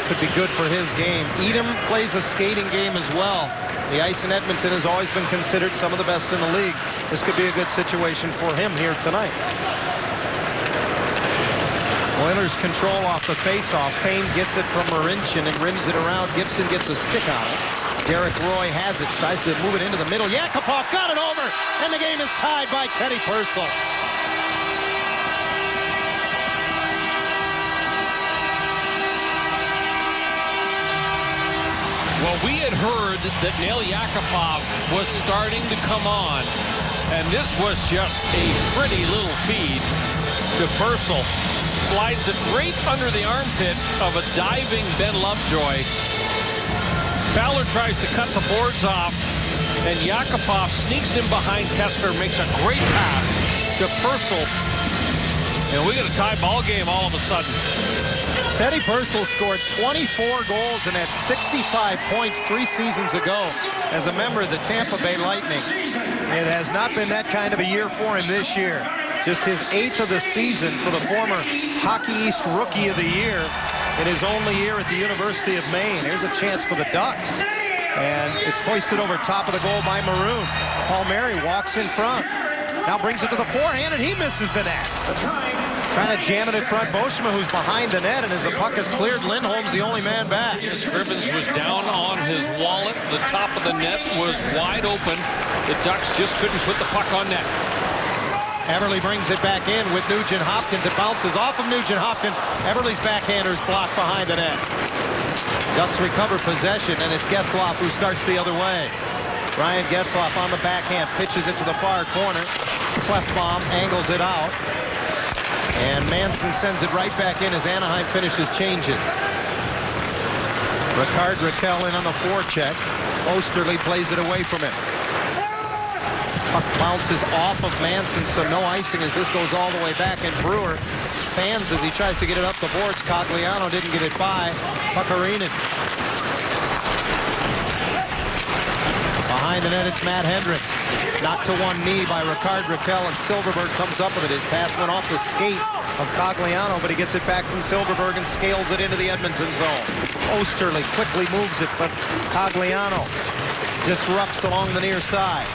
could be good for his game. Edom plays a skating game as well. The ice in Edmonton has always been considered some of the best in the league. This could be a good situation for him here tonight. Oilers control off the faceoff. Fane gets it from Marincin and rims it around. Gibson gets a stick on it. Derek Roy has it, tries to move it into the middle. Yakupov got it over, and the game is tied by Teddy Purcell. Well, we had heard that Nail Yakupov was starting to come on, and this was just a pretty little feed to Purcell. Slides it right under the armpit of a diving Ben Lovejoy. Fowler tries to cut the boards off, and Yakupov sneaks in behind Kessler, makes a great pass to Purcell, and we get a tie ball game all of a sudden. Teddy Purcell scored 24 goals and had 65 points 3 seasons ago as a member of the Tampa Bay Lightning. It has not been that kind of a year for him this year. Just his 8th of the season for the former Hockey East Rookie of the Year in his only year at the University of Maine. Here's a chance for the Ducks. And it's hoisted over top of the goal by Maroon. Palmieri walks in front. Now brings it to the forehand, and he misses the net. Trying to jam it in front. Beauchemin, who's behind the net, and as the puck is cleared, Lindholm's the only man back. Scrivens was down on his wallet. The top of the net was wide open. The Ducks just couldn't put the puck on net. Everly brings it back in with Nugent Hopkins. It bounces off of Nugent Hopkins. Everly's backhander is blocked behind the net. Ducks recover possession, and it's Getzlaf who starts the other way. Ryan Getzlaf on the backhand, pitches it to the far corner. Klefbom angles it out. And Manson sends it right back in as Anaheim finishes changes. Ricard Raquel in on the forecheck. Osterley plays it away from him. Puck bounces off of Manson, so no icing as this goes all the way back. And Brewer fans as he tries to get it up the boards. Cogliano didn't get it by. Puckarinen. Behind the net, it's Matt Hendricks. Knocked to one knee by Ricard Raquel, and Silverberg comes up with it. His pass went off the skate of Cogliano, but he gets it back from Silverberg and scales it into the Edmonton zone. Osterley quickly moves it, but Cogliano disrupts along the near side.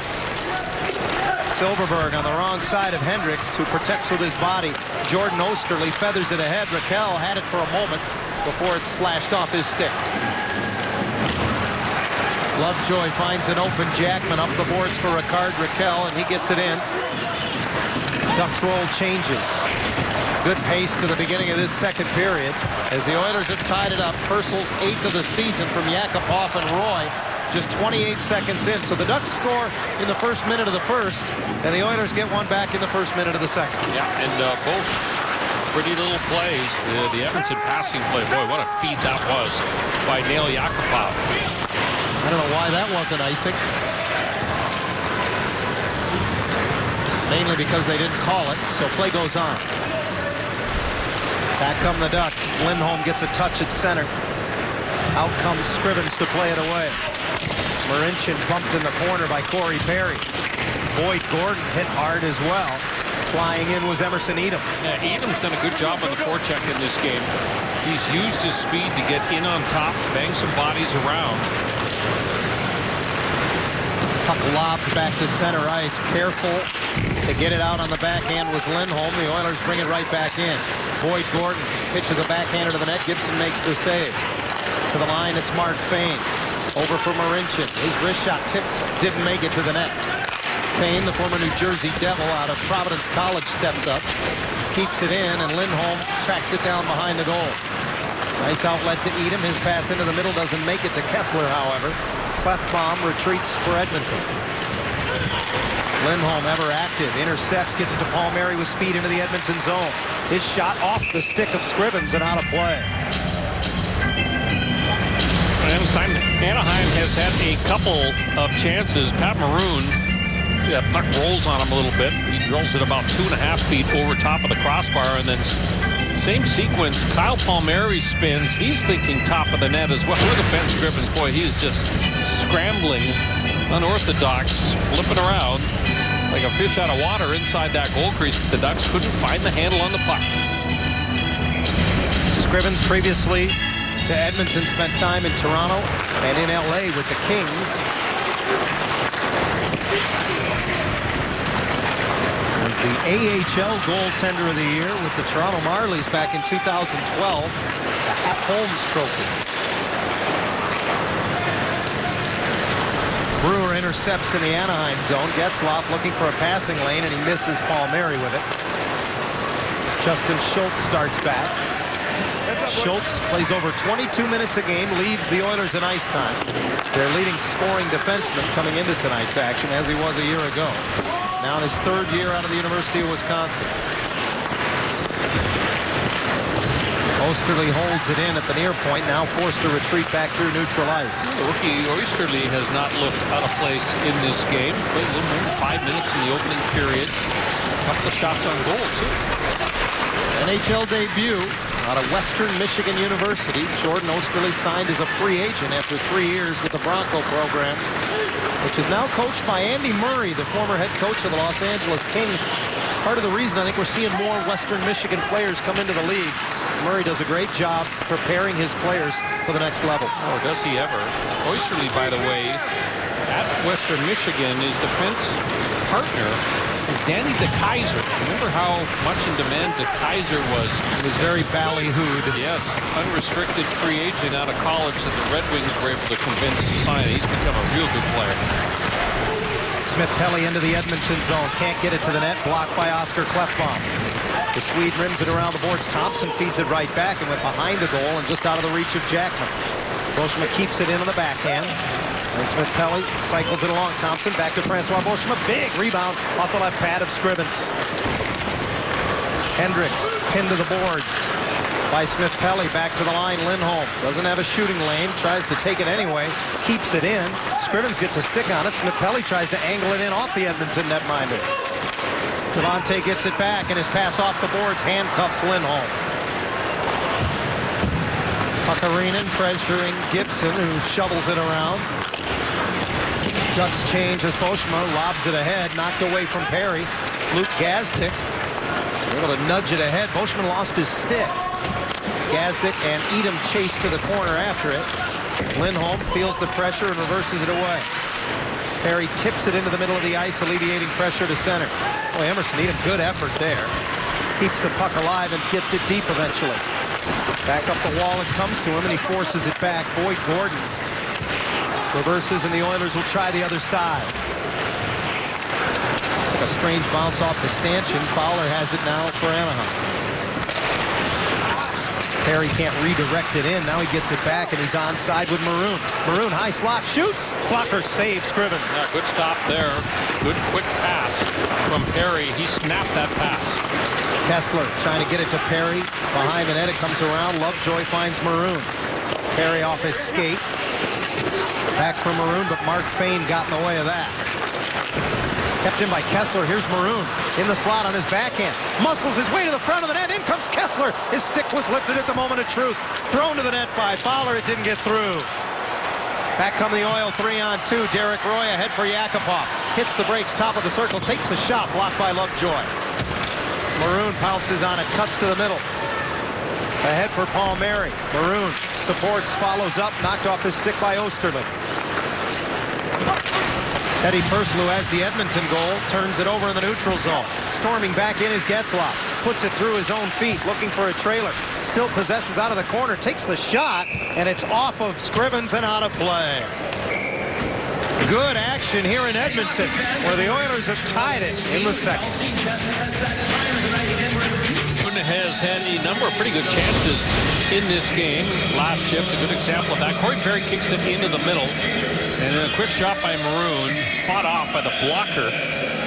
Silverberg on the wrong side of Hendricks, who protects with his body. Jordan Osterley feathers it ahead. Raquel had it for a moment before it's slashed off his stick. Lovejoy finds an open Jackman up the boards for Ricard Raquel, and he gets it in. Ducks roll changes. Good pace to the beginning of this second period as the Oilers have tied it up. Purcell's 8th of the season from Yakupov and Roy. Just 28 seconds in. So the Ducks score in the first minute of the first, and the Oilers get one back in the first minute of the second. Yeah, and both pretty little plays. The Edmonton passing play, boy, what a feed that was by Nail Yakupov. I don't know why that wasn't icing. Mainly because they didn't call it, so play goes on. Back come the Ducks. Lindholm gets a touch at center. Out comes Scrivens to play it away. Marincin bumped in the corner by Corey Perry. Boyd Gordon hit hard as well. Flying in was Emerson Edom. Yeah, Edom's done a good job on the forecheck in this game. He's used his speed to get in on top, bang some bodies around. Puck lobbed back to center ice. Careful to get it out on the backhand was Lindholm. The Oilers bring it right back in. Boyd Gordon pitches a backhander to the net. Gibson makes the save. To the line, it's Mark Fane. Over for Marincin. His wrist shot tipped, didn't make it to the net. Fane, the former New Jersey Devil out of Providence College, steps up, keeps it in, and Lindholm tracks it down behind the goal. Nice outlet to Edom. His pass into the middle doesn't make it to Kessler, however. Klefbom retreats for Edmonton. Lindholm, ever active, intercepts, gets it to Palmieri with speed into the Edmonton zone. His shot off the stick of Scrivens and out of play. Anaheim has had a couple of chances. Pat Maroon, see that puck rolls on him a little bit. He drills it about 2.5 feet over top of the crossbar, and then same sequence, Kyle Palmieri spins. He's thinking top of the net as well. Look at Ben Scrivens. Boy, he is just scrambling, unorthodox, flipping around like a fish out of water inside that goal crease. The Ducks couldn't find the handle on the puck. Scrivens previously to Edmonton spent time in Toronto and in LA with the Kings. Was the AHL goaltender of the year with the Toronto Marlies back in 2012, the Hap Holmes Trophy. Brewer intercepts in the Anaheim zone. Getzlaf looking for a passing lane, and he misses Palmieri with it. Justin Schultz starts back. Schultz plays over 22 minutes a game, leads the Oilers in ice time. Their leading scoring defenseman coming into tonight's action, as he was a year ago. Now in his third year out of the University of Wisconsin. Osterley holds it in at the near point, now forced to retreat back through neutral ice. The rookie Osterley has not looked out of place in this game. Played a little more than 5 minutes in the opening period. A couple of shots on goal, too. NHL debut out of Western Michigan University. Jordan Osterley signed as a free agent after 3 years with the Bronco program, which is now coached by Andy Murray, the former head coach of the Los Angeles Kings. Part of the reason I think we're seeing more Western Michigan players come into the league. Murray does a great job preparing his players for the next level. Oh, does he ever? Oysterley, by the way, at Western Michigan, is defense partner is Danny DeKaiser. Remember how much in demand DeKaiser was? He was very ballyhooed. Yes, unrestricted free agent out of college that the Red Wings were able to convince to sign. He's become a real good player. Smith-Pelly into the Edmonton zone. Can't get it to the net. Blocked by Oscar Klefbom. The Swede rims it around the boards. Thompson feeds it right back and went behind the goal and just out of the reach of Jackman. Beauchemin keeps it in on the backhand. And Smith-Pelly cycles it along. Thompson back to Francois Beauchemin. Big rebound off the left pad of Scrivens. Hendricks pinned to the boards by Smith-Pelly. Back to the line. Lindholm doesn't have a shooting lane. Tries to take it anyway. Keeps it in. Scrivens gets a stick on it. Smith-Pelly tries to angle it in off the Edmonton netminder. Devontae gets it back, and his pass off the boards handcuffs Lindholm. Puckarinen pressuring Gibson, who shovels it around. Ducks change as Beauchemin lobs it ahead, knocked away from Perry. Luke Gazdic able to nudge it ahead. Beauchemin lost his stick. Gazdic and Edom chase to the corner after it. Lindholm feels the pressure and reverses it away. Perry tips it into the middle of the ice, alleviating pressure to center. Boy, Emerson Edom, good effort there. Keeps the puck alive and gets it deep eventually. Back up the wall, it comes to him, and he forces it back. Boyd Gordon reverses, and the Oilers will try the other side. Took a strange bounce off the stanchion. Fowler has it now for Anaheim. Perry can't redirect it in. Now he gets it back, and he's onside with Maroon. Maroon, high slot, shoots. Blocker saves Scrivens. Yeah, good stop there. Good quick pass from Perry. He snapped that pass. Kessler trying to get it to Perry. Behind the net, it comes around. Lovejoy finds Maroon. Perry off his skate. Back for Maroon, but Mark Fane got in the way of that. Kept in by Kessler. Here's Maroon in the slot on his backhand. Muscles his way to the front of the net. In comes Kessler. His stick was lifted at the moment of truth. Thrown to the net by Fowler. It didn't get through. Back come the Oil 3-on-2. Derek Roy ahead for Yakupov. Hits the brakes, top of the circle. Takes a shot. Blocked by Lovejoy. Maroon pounces on it. Cuts to the middle. Ahead for Palmieri. Maroon supports, follows up. Knocked off his stick by Osterley. Teddy Purslow has the Edmonton goal, turns it over in the neutral zone. Storming back in is Getzlaf. Puts it through his own feet, looking for a trailer. Still possesses out of the corner, takes the shot, and it's off of Scrivens and out of play. Good action here in Edmonton, where the Oilers have tied it in the second. Has had a number of pretty good chances in this game. Last shift, a good example of that. Corey Perry kicks it into the middle, and then a quick shot by Maroon, fought off by the blocker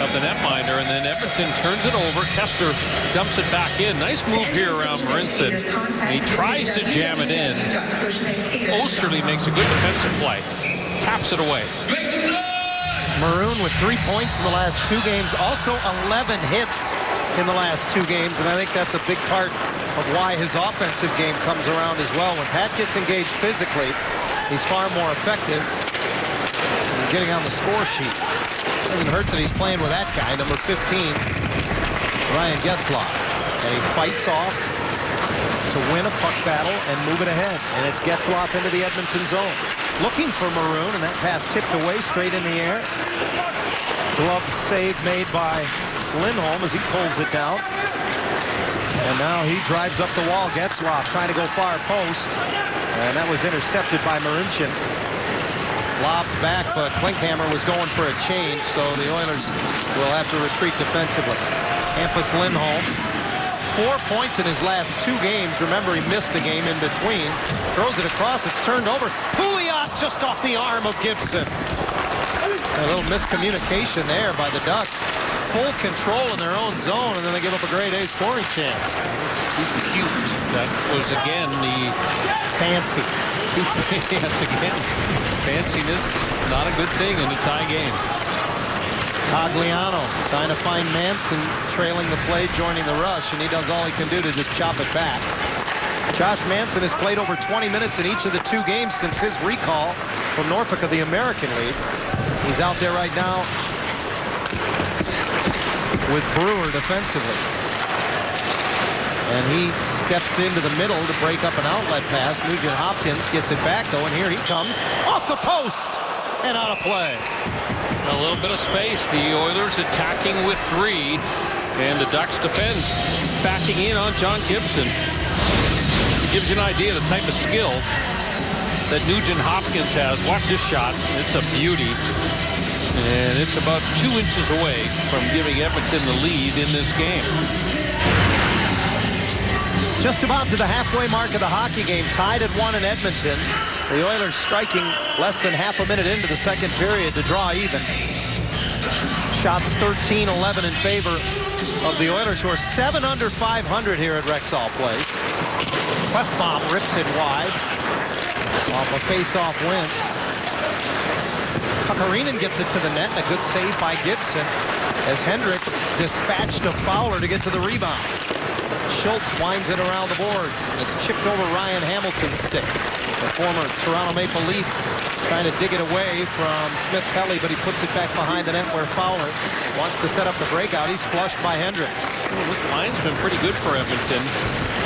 of the netminder, and then Edmonton turns it over. Kessler dumps it back in. Nice move here around Marincin. He tries to jam it in. Osterley makes a good defensive play. Taps it away. Maroon with 3 points in the last 2 games, also 11 hits in the last 2 games, and I think that's a big part of why his offensive game comes around as well. When Pat gets engaged physically, he's far more effective in getting on the score sheet. Doesn't hurt that he's playing with that guy, number 15, Ryan Getzlaf. And he fights off to win a puck battle and move it ahead. And it's Getzlaf into the Edmonton zone. Looking for Maroon, and that pass tipped away straight in the air. Glove save made by Lindholm as he pulls it down. And now he drives up the wall. Getzlaf trying to go far post. And that was intercepted by Marincin. Lobbed back, but Klinkhammer was going for a change, so the Oilers will have to retreat defensively. Hampus Lindholm, 4 points in his last 2 games. Remember, he missed a game in between. Throws it across, it's turned over. Pouliot just off the arm of Gibson. A little miscommunication there by the Ducks. Full control in their own zone, and then they give up a grade A scoring chance. Too cute. That was, again, the fancy. Yes, again. Fanciness, not a good thing in a tie game. Tagliano trying to find Manson, trailing the play, joining the rush, and he does all he can do to just chop it back. Josh Manson has played over 20 minutes in each of the 2 games since his recall from Norfolk of the American League. He's out there right now with Brewer defensively. And he steps into the middle to break up an outlet pass. Nugent Hopkins gets it back, though, and here he comes off the post and out of play. A little bit of space. The Oilers attacking with 3, and the Ducks defense backing in on John Gibson. It gives you an idea of the type of skill that Nugent Hopkins has. Watch this shot. It's a beauty. And it's about 2 inches away from giving Edmonton the lead in this game. Just about to the halfway mark of the hockey game, tied at 1 in Edmonton. The Oilers striking less than half a minute into the second period to draw even. Shots 13-11 in favor of the Oilers, who are 7 under 500 here at Rexall Place. Klefbom rips it wide off a face-off win. Pakarinen gets it to the net, and a good save by Gibson as Hendricks dispatched a Fowler to get to the rebound. Schultz winds it around the boards. It's chipped over Ryan Hamilton's stick. The former Toronto Maple Leaf trying to dig it away from Smith Pelly, but he puts it back behind the net where Fowler wants to set up the breakout. He's flushed by Hendricks. Well, this line's been pretty good for Edmonton.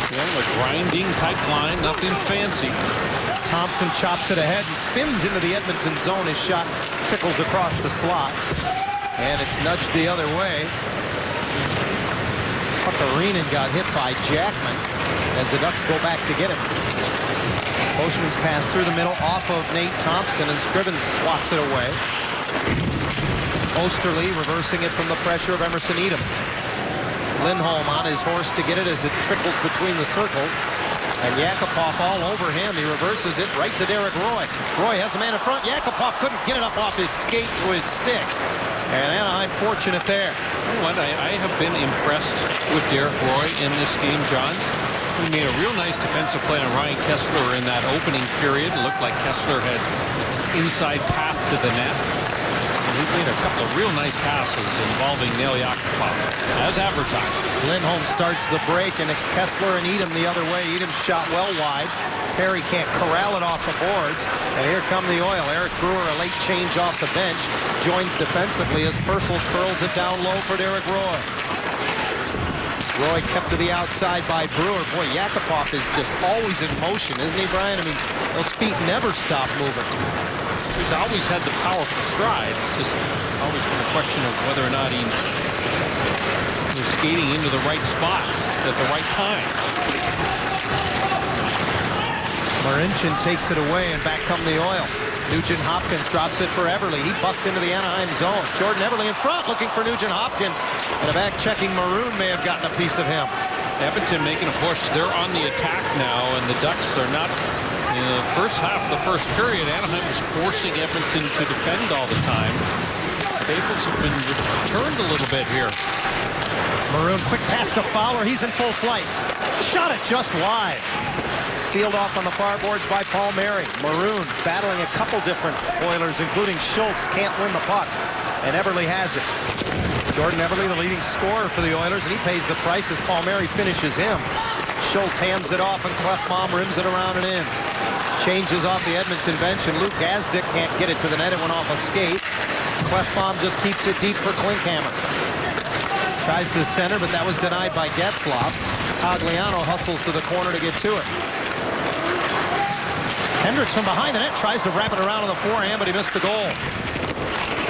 A grinding type line, nothing fancy. Thompson chops it ahead and spins into the Edmonton zone. His shot trickles across the slot, and it's nudged the other way. Pakarinen got hit by Jackman as the Ducks go back to get it. Boschman's pass through the middle off of Nate Thompson, and Scrivens swats it away. Osterley reversing it from the pressure of Emerson Edom. Lindholm on his horse to get it as it trickles between the circles. And Yakupov all over him. He reverses it right to Derek Roy. Roy has a man in front. Yakupov couldn't get it up off his skate to his stick. And Anaheim fortunate there. You know what? I have been impressed with Derek Roy in this game, John. He made a real nice defensive play on Ryan Kessler in that opening period. It looked like Kessler had inside path to the net. And he made a couple of real nice passes involving Nail Yakupov, as advertised. Lindholm starts the break, and it's Kessler and Edom the other way. Edom shot well wide. Perry can't corral it off the boards. And here come the Oil. Eric Brewer, a late change off the bench, joins defensively as Purcell curls it down low for Derek Roy. Roy kept to the outside by Brewer. Boy, Yakupov is just always in motion, isn't he, Brian? I mean, those feet never stop moving. He's always had the powerful stride. It's just always been a question of whether or not he is skating into the right spots at the right time. Marincin takes it away, and back come the Oil. Nugent Hopkins drops it for Everly. He busts into the Anaheim zone. Jordan Everly in front, looking for Nugent Hopkins. And a back-checking Maroon may have gotten a piece of him. Edmonton making a push. They're on the attack now, and the Ducks are not. In the first half of the first period, Anaheim was forcing Edmonton to defend all the time. Staples have been returned a little bit here. Maroon, quick pass to Fowler. He's in full flight. Shot it just wide. Sealed off on the far boards by Palmieri. Maroon battling a couple different Oilers, including Schultz. Can't win the puck. And Everly has it. Jordan Everly, the leading scorer for the Oilers, and he pays the price as Palmieri finishes him. Schultz hands it off, and Klefbom rims it around and in. Changes off the Edmonton bench, and Luke Gazdic can't get it to the net. It went off a skate. Klefbom just keeps it deep for Klinkhammer. Tries to center, but that was denied by Getzlaf. Cogliano hustles to the corner to get to it. Hendricks from behind the net tries to wrap it around on the forehand, but he missed the goal.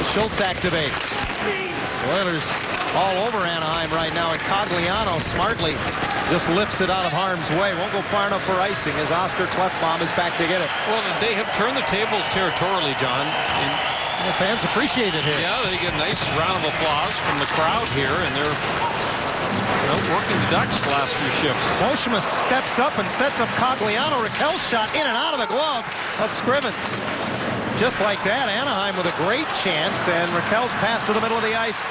Schultz activates. Oilers all over Anaheim right now, and Cogliano smartly just lifts it out of harm's way. Won't go far enough for icing as Oscar Klefbom is back to get it. Well, they have turned the tables territorially, John. And the fans appreciate it here. Yeah, they get a nice round of applause from the crowd here, and they're working the Ducks the last few shifts. Boschman steps up and sets up Cogliano. Raquel's shot in and out of the glove of Scrivens. Just like that, Anaheim with a great chance, and Raquel's pass to the middle of the ice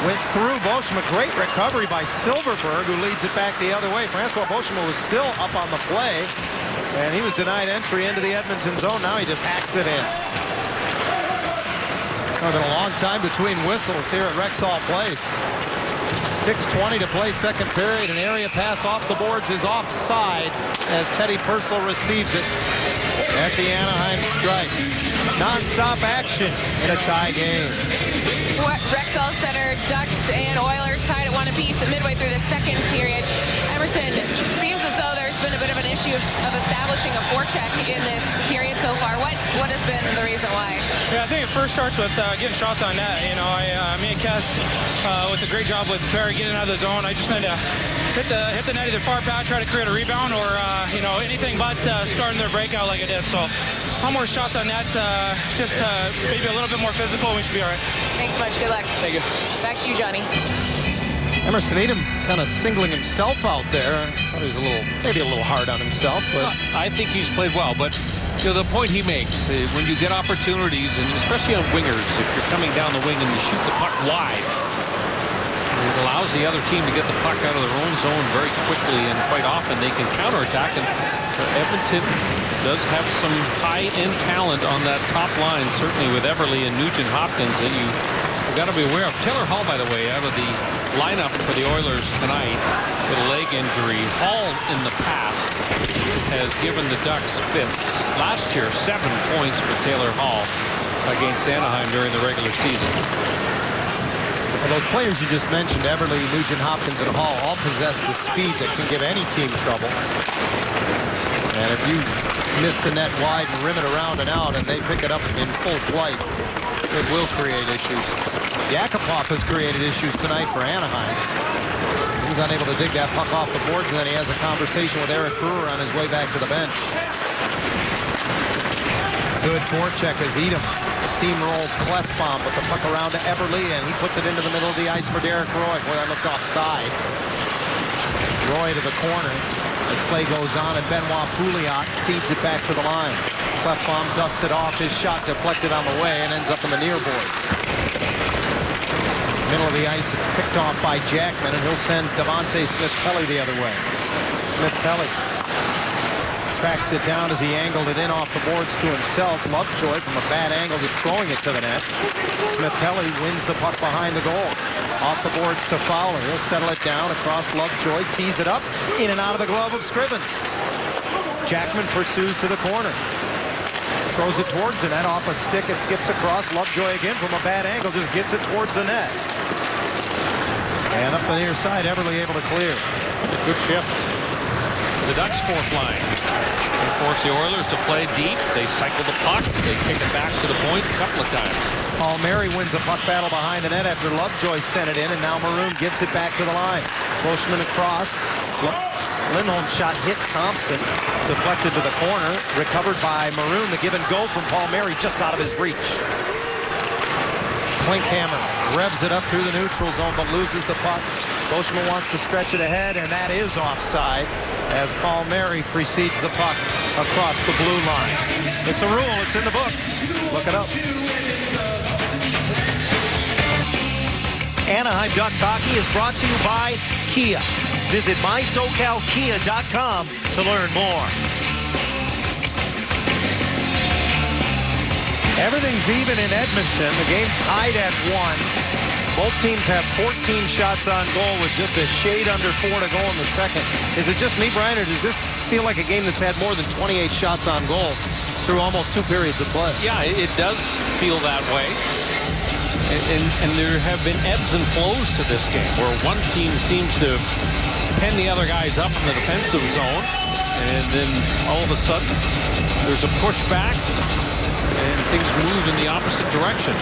went through Boschman. Great recovery by Silverberg, who leads it back the other way. Francois Boschman was still up on the play, and he was denied entry into the Edmonton zone. Now he just hacks it in. It's been a long time between whistles here at Rexall Place. 6:20 to play second period. An area pass off the boards is offside as Teddy Purcell receives it at the Anaheim strike. Non-stop action in a tie game. Rexall Center, Ducks and Oilers tied at 1 apiece midway through the second period. Emerson, seems as though there's been a bit of an issue of establishing a forecheck in this period so far. What has been the reason why? Yeah, I think it first starts with getting shots on net. You know, me and Kes with a great job with Perry getting out of the zone. I just need to hit the net either far back, try to create a rebound, or you know, anything but starting their breakout like I did. So, one more shots on net, just maybe a little bit more physical, and we should be all right. Thanks so much. Good luck. Thank you. Back to you, Johnny. Emerson Edom kind of singling himself out there. I thought he was maybe a little hard on himself, but I think he's played well, but you know, the point he makes, when you get opportunities, and especially on wingers, if you're coming down the wing and you shoot the puck wide, it allows the other team to get the puck out of their own zone very quickly, and quite often they can counterattack. And Edmonton does have some high-end talent on that top line, certainly with Everly and Nugent Hopkins, that you've got to be aware of. Taylor Hall, by the way, out of the lineup for the Oilers tonight with a leg injury. Hall in the past has given the Ducks fits. Last year, 7 points for Taylor Hall against Anaheim during the regular season. Well, those players you just mentioned, Everly, Nugent Hopkins, and Hall, all possess the speed that can give any team trouble. And if you miss the net wide and rim it around and out, and they pick it up in full flight, it will create issues. Yakupov has created issues tonight for Anaheim. He's unable to dig that puck off the boards, and then he has a conversation with Eric Brewer on his way back to the bench. Good forecheck as Edom steamrolls Clefbaum, but the puck around to Everly, and he puts it into the middle of the ice for Derek Roy. Boy, that looked offside. Roy to the corner as play goes on, and Benoit Pouliot feeds it back to the line. Clefbaum dusts it off, his shot deflected on the way and ends up in the near boards. Middle of the ice, it's picked off by Jackman, and he'll send Devontae Smith-Pelly the other way. Smith-Pelly tracks it down as he angled it in off the boards to himself. Lovejoy from a bad angle just throwing it to the net. Smith-Pelly wins the puck behind the goal. Off the boards to Fowler. He'll settle it down across Lovejoy, tees it up, in and out of the glove of Scrivens. Jackman pursues to the corner. Throws it towards the net, off a stick, it skips across. Lovejoy again from a bad angle, just gets it towards the net. And up the near side, Everly able to clear. Good shift. The Ducks fourth line. They force the Oilers to play deep. They cycle the puck. They kick it back to the point a couple of times. Palmieri wins a puck battle behind the net after Lovejoy sent it in, and now Maroon gives it back to the line. Boschman across. Lindholm's shot hit Thompson, deflected to the corner, recovered by Maroon. The give and go from Palmieri just out of his reach. Klinkhammer revs it up through the neutral zone, but loses the puck. Boschman wants to stretch it ahead, and that is offside as Palmieri precedes the puck across the blue line. It's a rule. It's in the book. Look it up. Anaheim Ducks hockey is brought to you by Kia. Visit mysocalkia.com to learn more. Everything's even in Edmonton. The game tied at 1. Both teams have 14 shots on goal with just a shade under 4 to go in the second. Is it just me, Brian, or does this feel like a game that's had more than 28 shots on goal through almost 2 periods of play? Yeah, it does feel that way. And there have been ebbs and flows to this game where one team seems to pen the other guys up in the defensive zone, and then all of a sudden there's a pushback and things move in the opposite direction.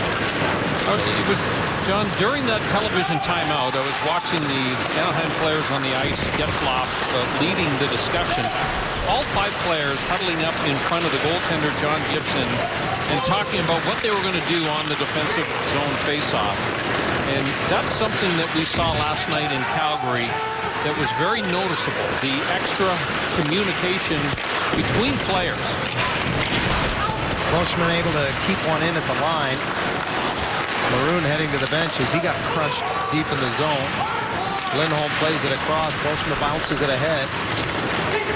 It was, John, during that television timeout, I was watching the Anaheim players on the ice, Getzlaf leading the discussion. All 5 players huddling up in front of the goaltender, John Gibson, and talking about what they were going to do on the defensive zone faceoff. And that's something that we saw last night in Calgary that was very noticeable, the extra communication between players. Boschman able to keep one in at the line. Maroon heading to the bench as he got crunched deep in the zone. Lindholm plays it across. Boschman bounces it ahead.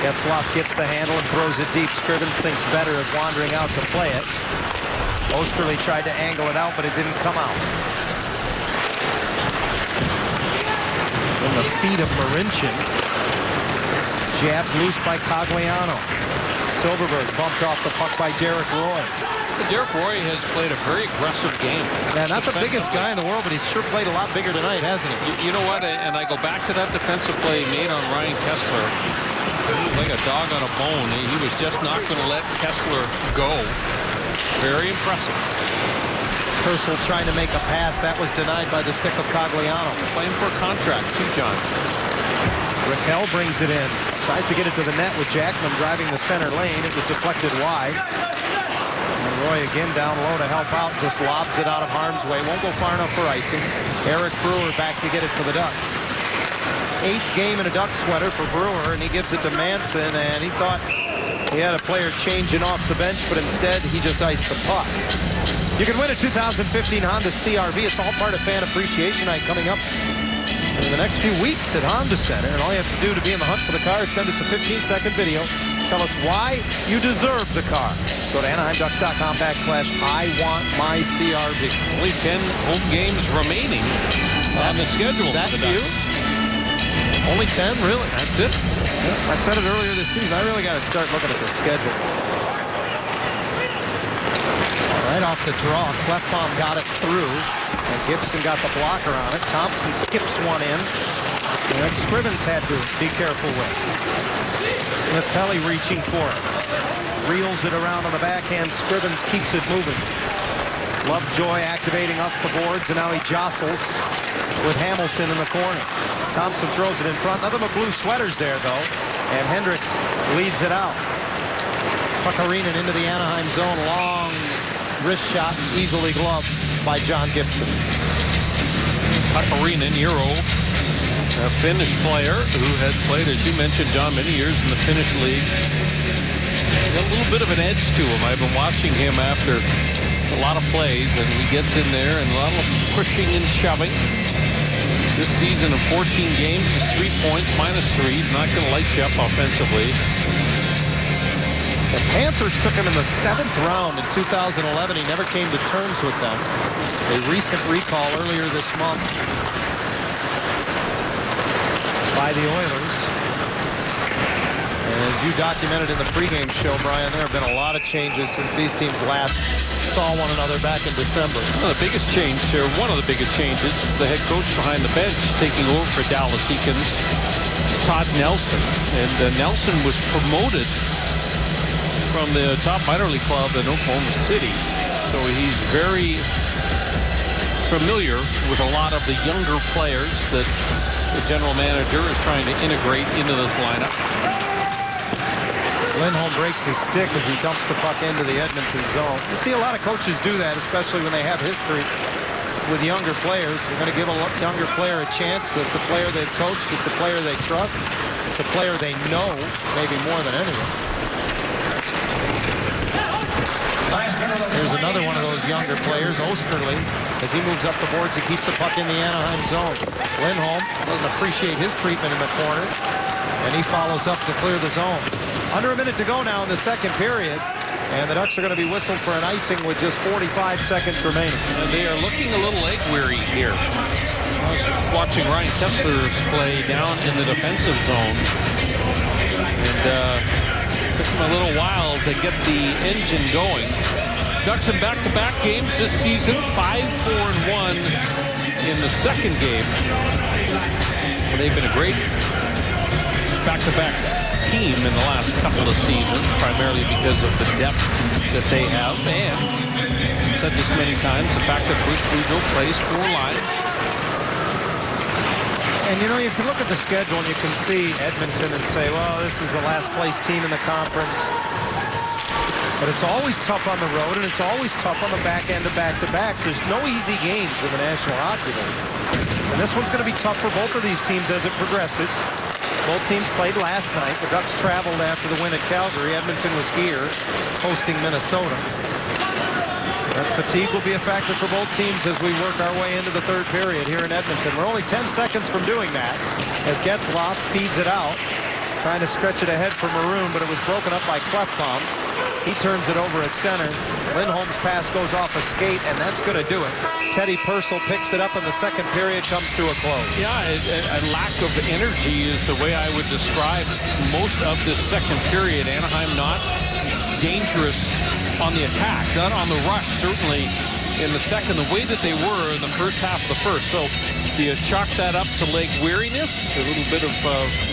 Getzlaf gets the handle and throws it deep. Scrivens thinks better of wandering out to play it. Osterley tried to angle it out, but it didn't come out. In the feet of Marincin. Jabbed loose by Cogliano. Silverberg bumped off the puck by Derek Roy. Derek Roy has played a very aggressive game. Yeah, not the biggest guy in the world, but he's sure played a lot bigger tonight, hasn't he? You know what? And I go back to that defensive play made on Ryan Kessler. Like a dog on a bone. He was just not going to let Kessler go. Very impressive. Purcell trying to make a pass. That was denied by the stick of Cogliano. Playing for a contract, too, John. Raquel brings it in. Tries to get it to the net with Jackman driving the center lane. It was deflected wide. And Roy again down low to help out. Just lobs it out of harm's way. Won't go far enough for icing. Eric Brewer back to get it for the Ducks. 8th game in a Duck sweater for Brewer, and he gives it to Manson, and he thought he had a player changing off the bench, but instead he just iced the puck. You can win a 2015 Honda CR-V. It's all part of Fan Appreciation Night coming up in the next few weeks at Honda Center. And all you have to do to be in the hunt for the car is send us a 15-second video. Tell us why you deserve the car. Go to AnaheimDucks.com/I-want-my-CR-V. Only 10 home games remaining on the schedule. That's for the you? Ducks. Only 10, really? That's it. Yeah, I said it earlier this season. I really got to start looking at the schedule. Right off the draw, Clefbaum got it through, and Gibson got the blocker on it. Thompson skips one in, and that Scrivens had to be careful with. Smith-Pelly reaching for it. Reels it around on the backhand. Scrivens keeps it moving. Lovejoy activating up the boards, and now he jostles with Hamilton in the corner. Thompson throws it in front. Nothing but blue sweaters there, though, and Hendricks leads it out. Puckarinen into the Anaheim zone. Long wrist shot, easily gloved by John Gibson. Puckarinen, Euro, a Finnish player who has played, as you mentioned, John, many years in the Finnish league. He's got a little bit of an edge to him. I've been watching him after a lot of plays, and he gets in there and a lot of pushing and shoving. This season of 14 games, he's 3 points, -3. He's not going to light you up offensively. The Panthers took him in the 7th round in 2011. He never came to terms with them. A recent recall earlier this month by the Oilers. And as you documented in the pregame show, Brian, there have been a lot of changes since these teams last saw one another back in December. One of the biggest changes is the head coach behind the bench taking over for Dallas Eakins, Todd Nelson. And Nelson was promoted from the top minor league club in Oklahoma City. So he's very familiar with a lot of the younger players that the general manager is trying to integrate into this lineup. Lindholm breaks his stick as he dumps the puck into the Edmonton zone. You see a lot of coaches do that, especially when they have history with younger players. They're going to give a younger player a chance. It's a player they've coached. It's a player they trust. It's a player they know, maybe more than anyone. Here's another one of those younger players, Osterley. As he moves up the boards, he keeps the puck in the Anaheim zone. Lindholm doesn't appreciate his treatment in the corner, and he follows up to clear the zone. Under a minute to go now in the second period, and the Ducks are going to be whistled for an icing with just 45 seconds remaining. And they are looking a little egg weary here. I was watching Ryan Kessler play down in the defensive zone, and took him a little while to get the engine going. Ducks in back-to-back games this season, 5-4-1 in the second game. They've been a great back-to-back team in the last couple of seasons, primarily because of the depth that they have. And I've said this many times, the fact that Bruce Boudreau plays 4 lines. And you know, if you look at the schedule and you can see Edmonton and say, well, this is the last place team in the conference. But it's always tough on the road, and it's always tough on the back end of back-to-backs. There's no easy games in the National Hockey League. And this one's going to be tough for both of these teams as it progresses. Both teams played last night. The Ducks traveled after the win at Calgary. Edmonton was here hosting Minnesota. That fatigue will be a factor for both teams as we work our way into the third period here in Edmonton. We're only 10 seconds from doing that as Getzlaf feeds it out, trying to stretch it ahead for Maroon, but it was broken up by Clefbaum. He turns it over at center. Lindholm's pass goes off a skate, and that's going to do it. Teddy Purcell picks it up, and the second period comes to a close. Yeah, a lack of energy is the way I would describe most of this second period. Anaheim not dangerous on the attack, not on the rush, certainly in the second, the way that they were in the first half of the first. So do you chalk that up to leg weariness? A little bit of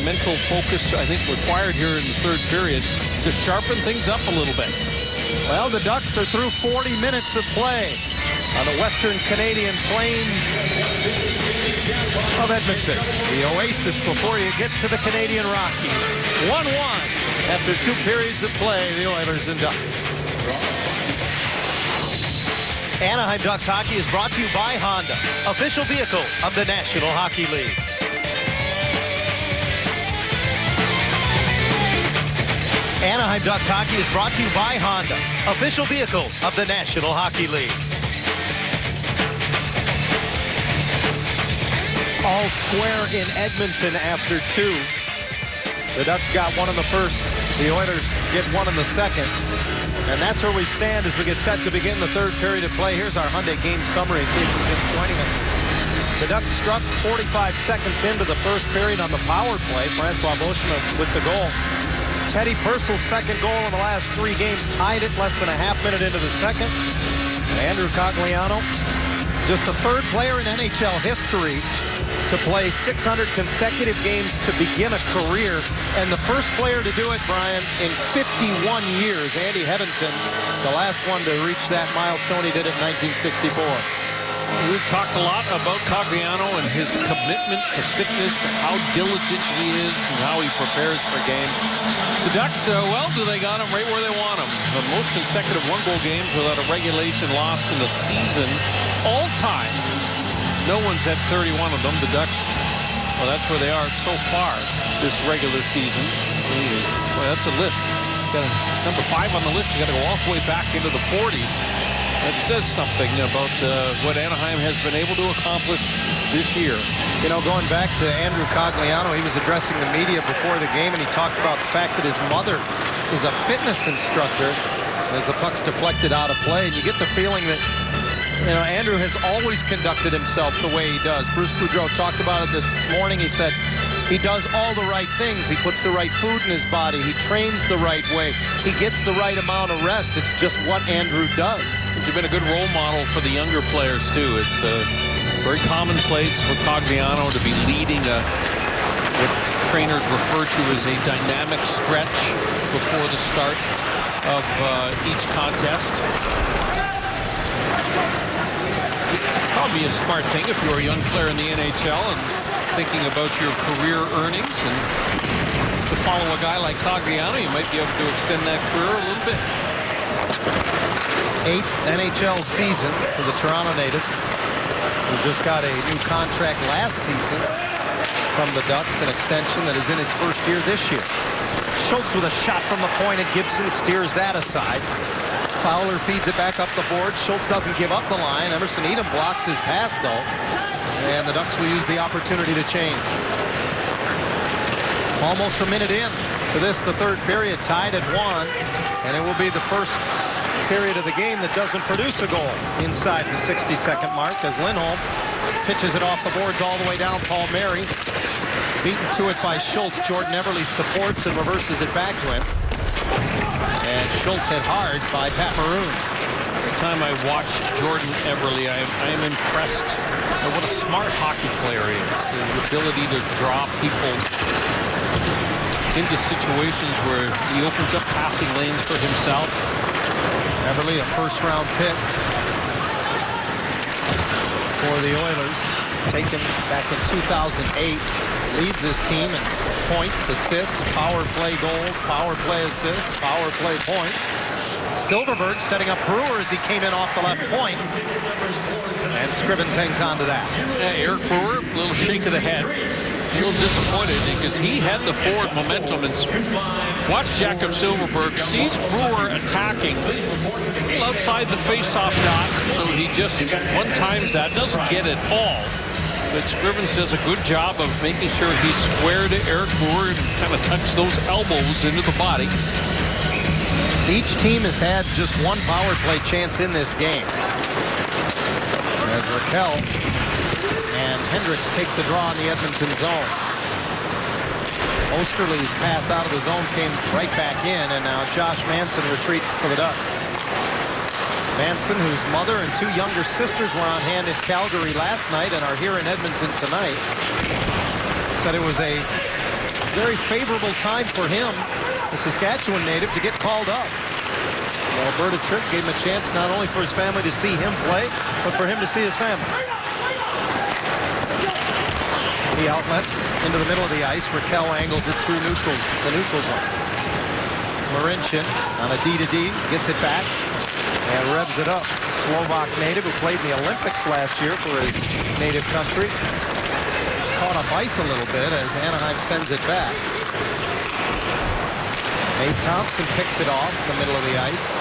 mental focus, I think, required here in the third period to sharpen things up a little bit. Well, the Ducks are through 40 minutes of play on the Western Canadian Plains of Edmonton. The oasis before you get to the Canadian Rockies. 1-1 after 2 periods of play, the Oilers and Ducks. Anaheim Ducks hockey is brought to you by Honda, official vehicle of the National Hockey League. Anaheim Ducks hockey is brought to you by Honda, official vehicle of the National Hockey League. All square in Edmonton after 2. The Ducks got one in the first. The Oilers get one in the second. And that's where we stand as we get set to begin the third period of play. Here's our Hyundai game summary in case you're just joining us. The Ducks struck 45 seconds into the first period on the power play. Francois Beauchemin with the goal. Teddy Purcell's second goal in the last 3 games tied it less than a half minute into the second. Andrew Cogliano, just the 3rd player in NHL history to play 600 consecutive games to begin a career, and the first player to do it, Brian, in 51 years. Andy Hebbington, the last one to reach that milestone. He did it in 1964. We've talked a lot about Cogliano and his commitment to fitness, and how diligent he is, and how he prepares for games. The Ducks, well, they got him right where they want him. The most consecutive 1-goal games without a regulation loss in the season, all time. No one's had 31 of them. The Ducks, well, that's where they are so far this regular season. Well, that's a list. Got number 5 on the list. You got to go all the way back into the 40s. That says something about what Anaheim has been able to accomplish this year. You know, going back to Andrew Cogliano, he was addressing the media before the game, and he talked about the fact that his mother is a fitness instructor as the puck's deflected out of play. And you get the feeling that, you know, Andrew has always conducted himself the way he does. Bruce Boudreau talked about it this morning. He said he does all the right things. He puts the right food in his body. He trains the right way. He gets the right amount of rest. It's just what Andrew does. He's been a good role model for the younger players, too. It's a very commonplace for Cogliano to be leading what trainers refer to as a dynamic stretch before the start of each contest. Probably a smart thing if you're a young player in the NHL and thinking about your career earnings, and to follow a guy like Cogliano, you might be able to extend that career a little bit. 8th NHL season for the Toronto native, who just got a new contract last season from the Ducks, an extension that is in its first year this year. Schultz with a shot from the point, and Gibson steers that aside. Fowler feeds it back up the board. Schultz doesn't give up the line. Emerson Edom blocks his pass, though. And the Ducks will use the opportunity to change. Almost a minute in to this, the third period, tied at 1. And it will be the first period of the game that doesn't produce a goal inside the 60-second mark, as Lindholm pitches it off the boards all the way down. Palmieri beaten to it by Schultz. Jordan Everly supports and reverses it back to him. And Schultz hit hard by Pat Maroon. Every time I watch Jordan Everly, I am impressed at what a smart hockey player he is. The ability to draw people into situations where he opens up passing lanes for himself. Everly, a first-round pick for the Oilers, taken back in 2008. Leads his team in points, assists, power play goals, power play assists, power play points. Silverberg setting up Brewer as he came in off the left point. And Scrivens hangs on to that. Yeah, Eric Brewer, a little shake of the head. A little disappointed because he had the forward momentum. And watch Jakob Silverberg, sees Brewer attacking outside the face-off dot. So he just one-times that, doesn't get it all. But Scrivens does a good job of making sure he's square to Eric Brewer and kind of tucks those elbows into the body. Each team has had just one power play chance in this game, as Raquel and Hendricks take the draw in the Edmonton zone. Osterley's pass out of the zone came right back in, and now Josh Manson retreats for the Ducks. Manson, whose mother and 2 younger sisters were on hand in Calgary last night and are here in Edmonton tonight, said it was a very favorable time for him, the Saskatchewan native, to get called up. Alberta trip gave him a chance not only for his family to see him play, but for him to see his family. He outlets into the middle of the ice. Raquel angles it through the neutral zone. Marincin on a D-to-D, gets it back and revs it up. Slovak native who played in the Olympics last year for his native country. It's caught up ice a little bit as Anaheim sends it back. Nate Thompson picks it off the middle of the ice.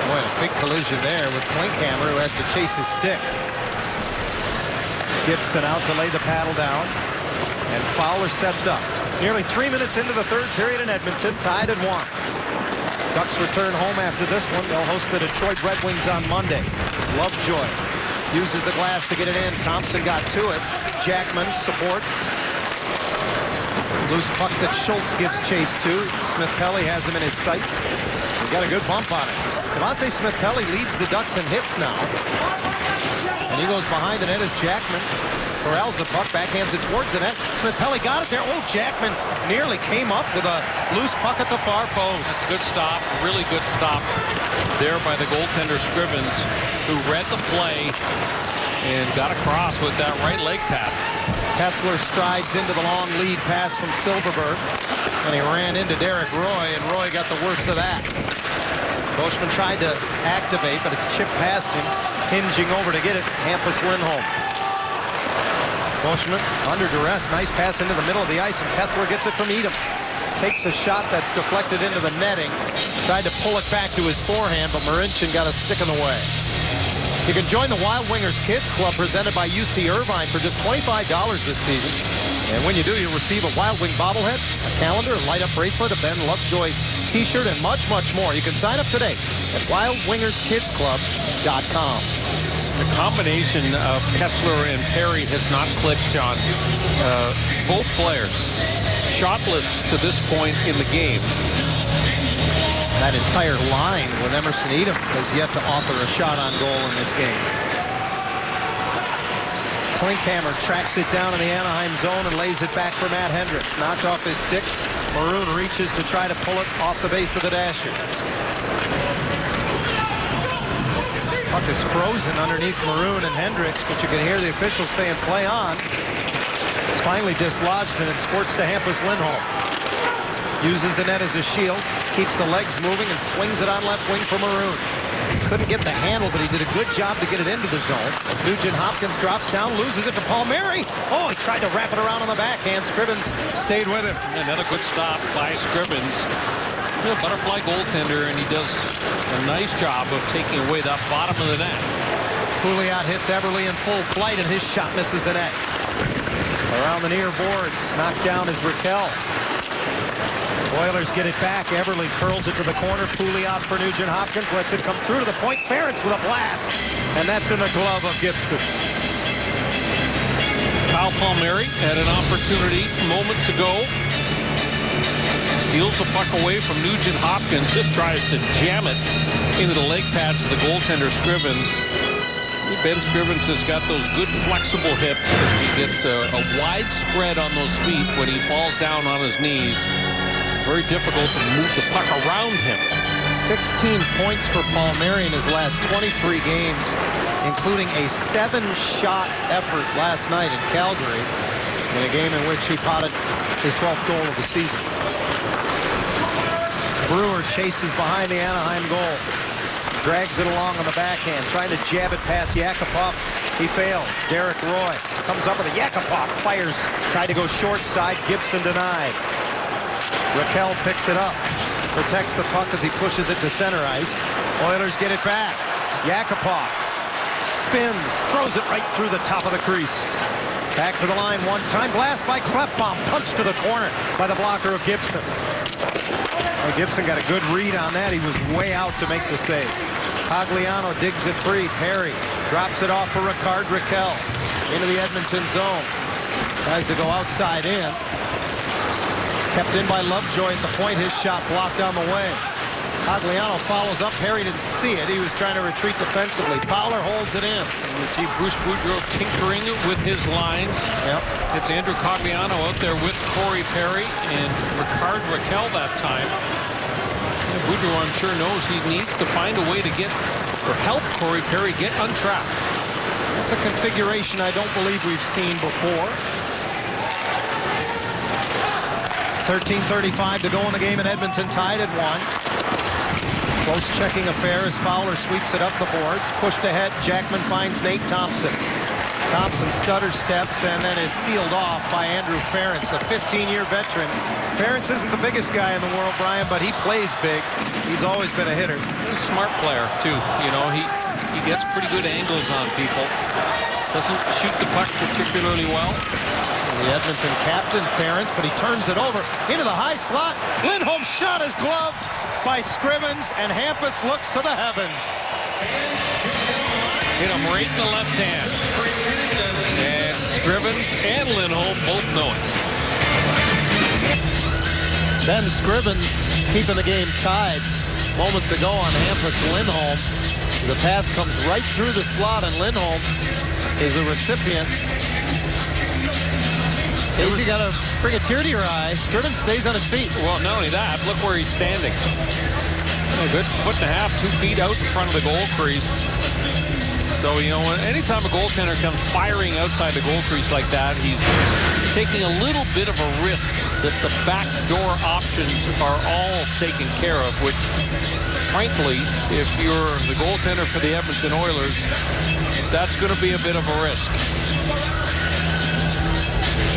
Boy, a big collision there with Klinkhammer, who has to chase his stick. Gibson out to lay the paddle down, and Fowler sets up. Nearly 3 minutes into the third period in Edmonton, tied at 1. Ducks return home after this one. They'll host the Detroit Red Wings on Monday. Lovejoy uses the glass to get it in. Thompson got to it. Jackman supports. Loose puck that Schultz gives chase to. Smith-Pelly has him in his sights. He got a good bump on it. Devontae Smith-Pelly leads the Ducks in hits now. And he goes behind the net as Jackman corrals the puck, backhands it towards the net. Smith-Pelly got it there. Oh, Jackman nearly came up with a loose puck at the far post. Good stop, really good stop there by the goaltender Scrivens, who read the play and got across with that right leg tap. Kessler strides into the long lead pass from Silverberg, and he ran into Derek Roy, and Roy got the worst of that. Boschman tried to activate, but it's chipped past him, hinging over to get it. Hampus Lindholm. Boschman under duress, nice pass into the middle of the ice, and Kessler gets it from Edom. Takes a shot that's deflected into the netting. Tried to pull it back to his forehand, but Marincin got a stick in the way. You can join the Wild Wingers Kids Club presented by UC Irvine for just $25 this season. And when you do, you'll receive a Wild Wing bobblehead, a calendar, a light-up bracelet, a Ben Lovejoy t-shirt, and much, much more. You can sign up today at wildwingerskidsclub.com. The combination of Kessler and Perry has not clicked, John. Both players shotless to this point in the game. That entire line with Emerson Edom has yet to offer a shot on goal in this game. Klinkhammer tracks it down in the Anaheim zone and lays it back for Matt Hendricks. Knocked off his stick. Maroon reaches to try to pull it off the base of the dasher. Puck is frozen underneath Maroon and Hendricks, but you can hear the officials saying play on. It's finally dislodged and it squirts to Hampus Lindholm. Uses the net as a shield, keeps the legs moving, and swings it on left wing for Maroon. Couldn't get the handle, but he did a good job to get it into the zone. Nugent Hopkins drops down, loses it to Palmieri. Oh, he tried to wrap it around on the backhand. Scrivens stayed with him. Another good stop by Scrivens. A butterfly goaltender, and he does a nice job of taking away that bottom of the net. Pouliot hits Everly in full flight, and his shot misses the net. Around the near boards, knocked down is Raquel. Oilers get it back. Everly curls it to the corner. Pouliot for Nugent Hopkins. Lets it come through to the point. Ferentz with a blast. And that's in the glove of Gibson. Kyle Palmieri had an opportunity moments ago. Steals the puck away from Nugent Hopkins. Just tries to jam it into the leg pads of the goaltender Scrivens. Ben Scrivens has got those good flexible hips. He gets a wide spread on those feet when he falls down on his knees. Very difficult to move the puck around him. 16 points for Palmieri in his last 23 games, including a 7-shot effort last night in Calgary in a game in which he potted his 12th goal of the season. Brewer chases behind the Anaheim goal. Drags it along on the backhand, trying to jab it past Yakupov. He fails. Derek Roy comes up with a Yakupov, fires, tried to go short side. Gibson denied. Raquel picks it up, protects the puck as he pushes it to center ice. Oilers get it back. Yakupov spins, throws it right through the top of the crease. Back to the line one time. Blast by Kleppbaum, punch to the corner by the blocker of Gibson. Well, Gibson got a good read on that. He was way out to make the save. Pagliano digs it free. Perry drops it off for Ricard Raquel into the Edmonton zone. Tries to go outside in. Kept in by Lovejoy at the point. His shot blocked on the way. Cogliano follows up. Perry didn't see it. He was trying to retreat defensively. Fowler holds it in. You see Bruce Boudreau tinkering with his lines. Yep. It's Andrew Cogliano out there with Corey Perry and Ricard Raquel that time. And Boudreau, I'm sure, knows he needs to find a way to get or help Corey Perry get untrapped. That's a configuration I don't believe we've seen before. 13:35 to go in the game, and Edmonton tied at 1. Close checking affair as Fowler sweeps it up the boards. Pushed ahead, Jackman finds Nate Thompson. Thompson stutter steps and then is sealed off by Andrew Ference, a 15-year veteran. Ference isn't the biggest guy in the world, Brian, but he plays big. He's always been a hitter. He's a smart player, too. You know, he gets pretty good angles on people. Doesn't shoot the puck particularly well. The Edmonton captain, Ference, but he turns it over into the high slot. Lindholm's shot is gloved by Scrivens, and Hampus looks to the heavens. Hit him right in the left hand. And Scrivens and Lindholm both know it. Ben Scrivens keeping the game tied moments ago on Hampus Lindholm. The pass comes right through the slot, and Lindholm is the recipient. Casey got to bring a tear to your eye. Scrivens stays on his feet. Well, not only that, look where he's standing. A good 1.5 2 feet out in front of the goal crease. So, you know, anytime a goaltender comes firing outside the goal crease like that, he's taking a little bit of a risk that the backdoor options are all taken care of, which, frankly, if you're the goaltender for the Edmonton Oilers, that's going to be a bit of a risk.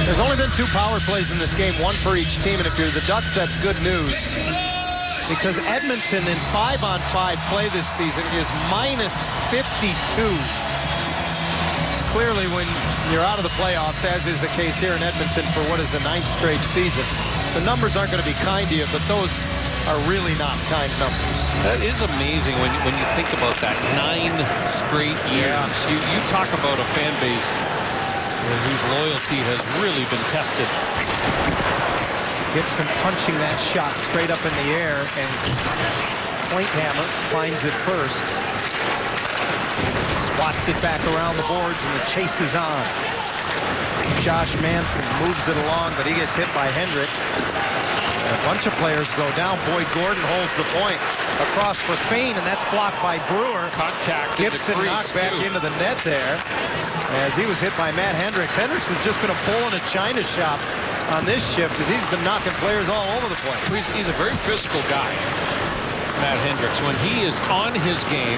There's only been 2 power plays in this game, 1 for each team, and if you're the Ducks, that's good news. Because Edmonton in 5-on-5 play this season is -52. Clearly, when you're out of the playoffs, as is the case here in Edmonton for what is the 9th straight season, the numbers aren't going to be kind to you, but those are really not kind numbers. That is amazing when you think about that. 9 straight years. Yeah. You talk about a fan base whose loyalty has really been tested. Gibson punching that shot straight up in the air, and Pointhammer finds it first. Swats it back around the boards, and the chase is on. Josh Manson moves it along, but he gets hit by Hendricks. And a bunch of players go down. Boyd Gordon holds the point across for Fane, and that's blocked by Brewer. Contact. Gibson knocked back into the net there as he was hit by Matt Hendricks. Hendricks has just been a bull in a china shop on this shift as he's been knocking players all over the place. He's a very physical guy, Matt Hendricks. When he is on his game,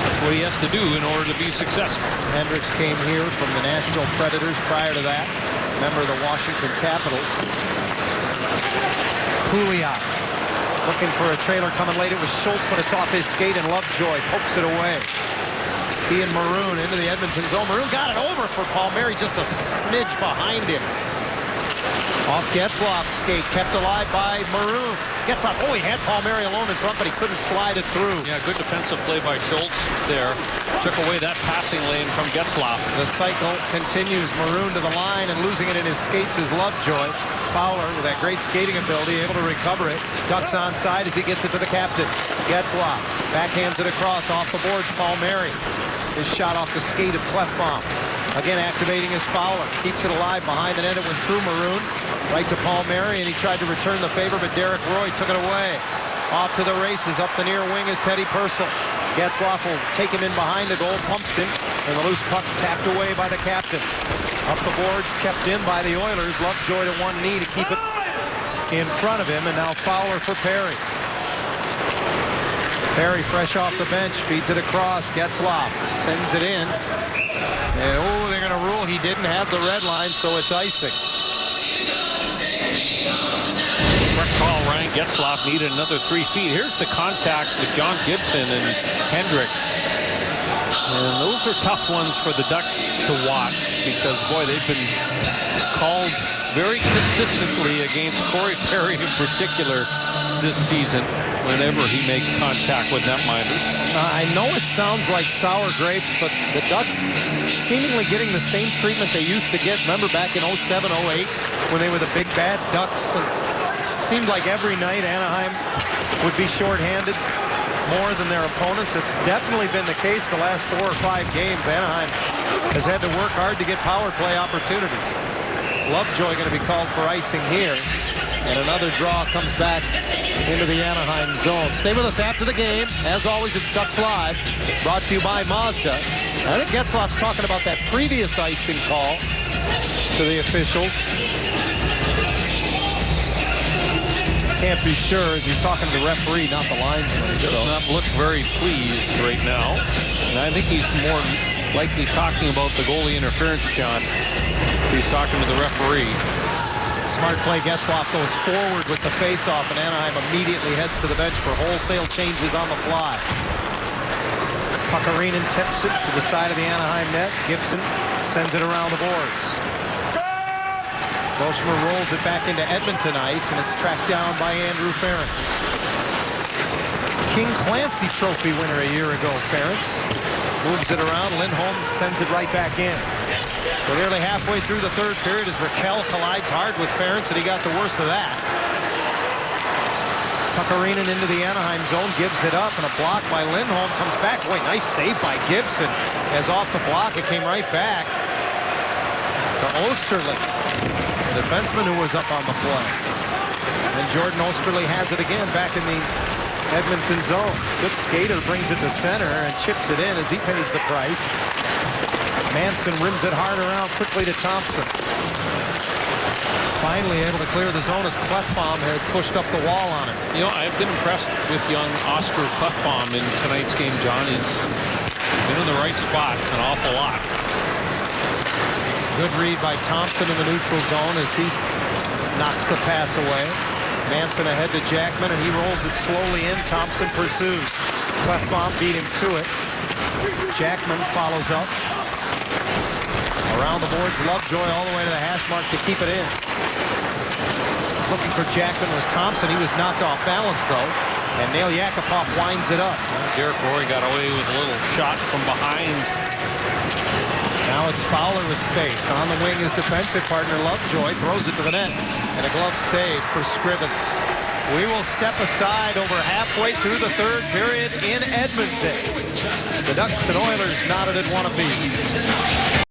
that's what he has to do in order to be successful. Hendricks came here from the Nashville Predators prior to that, member of the Washington Capitals. Pouliot looking for a trailer coming late. It was Schultz, but it's off his skate, and Lovejoy pokes it away. He and Maroon into the Edmonton zone. Maroon got it over for Palmieri, just a smidge behind him. Off Getzlaf's skate, kept alive by Maroon. Getzlaf, he had Palmieri alone in front, but he couldn't slide it through. Yeah, good defensive play by Schultz there. Took away that passing lane from Getzlaf. The cycle continues. Maroon to the line, and losing it in his skates is Lovejoy. Fowler, with that great skating ability, able to recover it. Ducks onside as he gets it to the captain. Getzlaf backhands it across off the boards. Palmieri. His shot off the skate of Klefbom. Again, activating his Fowler. Keeps it alive behind the net. It went through Maroon. Right to Palmieri, and he tried to return the favor, but Derek Roy took it away. Off to the races. Up the near wing is Teddy Purcell. Getzlaf will take him in behind the goal, pumps him, and the loose puck tapped away by the captain. Up the boards, kept in by the Oilers. Lovejoy to one knee to keep it in front of him, and now Fowler for Perry. Perry fresh off the bench, feeds it across. Getzlaf sends it in. And they're going to rule he didn't have the red line, so it's icing. Call Ryan Getzlaf needed another 3 feet. Here's the contact with John Gibson and Hendricks. And those are tough ones for the Ducks to watch because, boy, they've been called very consistently against Corey Perry in particular this season whenever he makes contact with netminders. I know it sounds like sour grapes, but the Ducks seemingly getting the same treatment they used to get. Remember back in 07, 08 when they were the big bad Ducks? And Seemed like every night Anaheim would be shorthanded more than their opponents. It's definitely been the case the last 4 or 5 games. Anaheim has had to work hard to get power play opportunities. Lovejoy going to be called for icing here. And another draw comes back into the Anaheim zone. Stay with us after the game. As always, it's Ducks Live, brought to you by Mazda. I think Getzlaf's talking about that previous icing call to the officials. Can't be sure as he's talking to the referee, not the linesman. He does not look very pleased right now. And I think he's more likely talking about the goalie interference, John. He's talking to the referee. Smart play. Getzlaf goes forward with the faceoff, and Anaheim immediately heads to the bench for wholesale changes on the fly. Puckarinen tips it to the side of the Anaheim net. Gibson sends it around the boards. Boschmer rolls it back into Edmonton ice, and it's tracked down by Andrew Ference. King Clancy Trophy winner a year ago, Ference. Moves it around. Lindholm sends it right back in. We're nearly halfway through the third period as Raquel collides hard with Ference, and he got the worst of that. Puckarinen into the Anaheim zone, gives it up, and a block by Lindholm comes back. Boy, nice save by Gibson. As off the block, it came right back to Osterley, the defenseman who was up on the play. And Jordan Osterley has it again back in the Edmonton zone. Good skater, brings it to center and chips it in as he pays the price. Manson rims it hard around quickly to Thompson. Finally able to clear the zone as Klefbom had pushed up the wall on him. You know, I've been impressed with young Oscar Klefbom in tonight's game, John. He's been in the right spot an awful lot. Good read by Thompson in the neutral zone as he knocks the pass away. Manson ahead to Jackman, and he rolls it slowly in. Thompson pursues. Klefbom beat him to it. Jackman follows up. Around the boards, Lovejoy all the way to the hash mark to keep it in. Looking for Jackman was Thompson. He was knocked off balance, though. And Nail Yakupov winds it up. Derek Roy got away with a little shot from behind. Now it's Fowler with space. On the wing, his defensive partner, Lovejoy, throws it to the net. And a glove save for Scrivens. We will step aside over halfway through the third period in Edmonton. The Ducks and Oilers knotted at one apiece.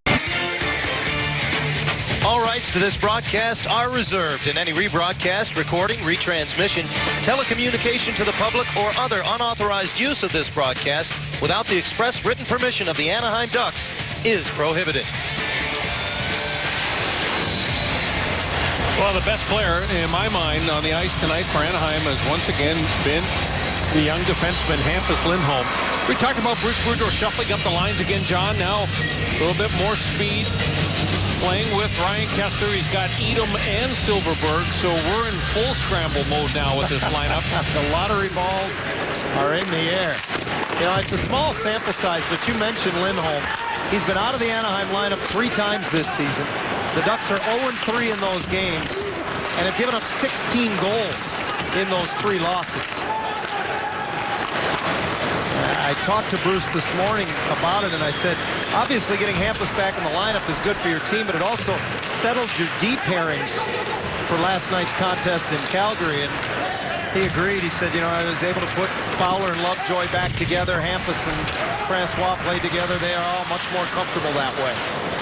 All rights to this broadcast are reserved, and any rebroadcast, recording, retransmission, telecommunication to the public, or other unauthorized use of this broadcast without the express written permission of the Anaheim Ducks is prohibited. Well, the best player, in my mind, on the ice tonight for Anaheim has once again been the young defenseman, Hampus Lindholm. We talked about Bruce Boudreau shuffling up the lines again, John. Now a little bit more speed. Playing with Ryan Kesler. He's got Edom and Silverberg, so we're in full scramble mode now with this lineup. The lottery balls are in the air. You know, it's a small sample size, but you mentioned Lindholm. He's been out of the Anaheim lineup 3 times this season. The Ducks are 0-3 in those games and have given up 16 goals in those 3 losses. I talked to Bruce this morning about it, and I said, obviously getting Hampus back in the lineup is good for your team, but it also settled your D pairings for last night's contest in Calgary. And he agreed. He said, you know, I was able to put Fowler and Lovejoy back together. Hampus and Francois played together. They are all much more comfortable that way.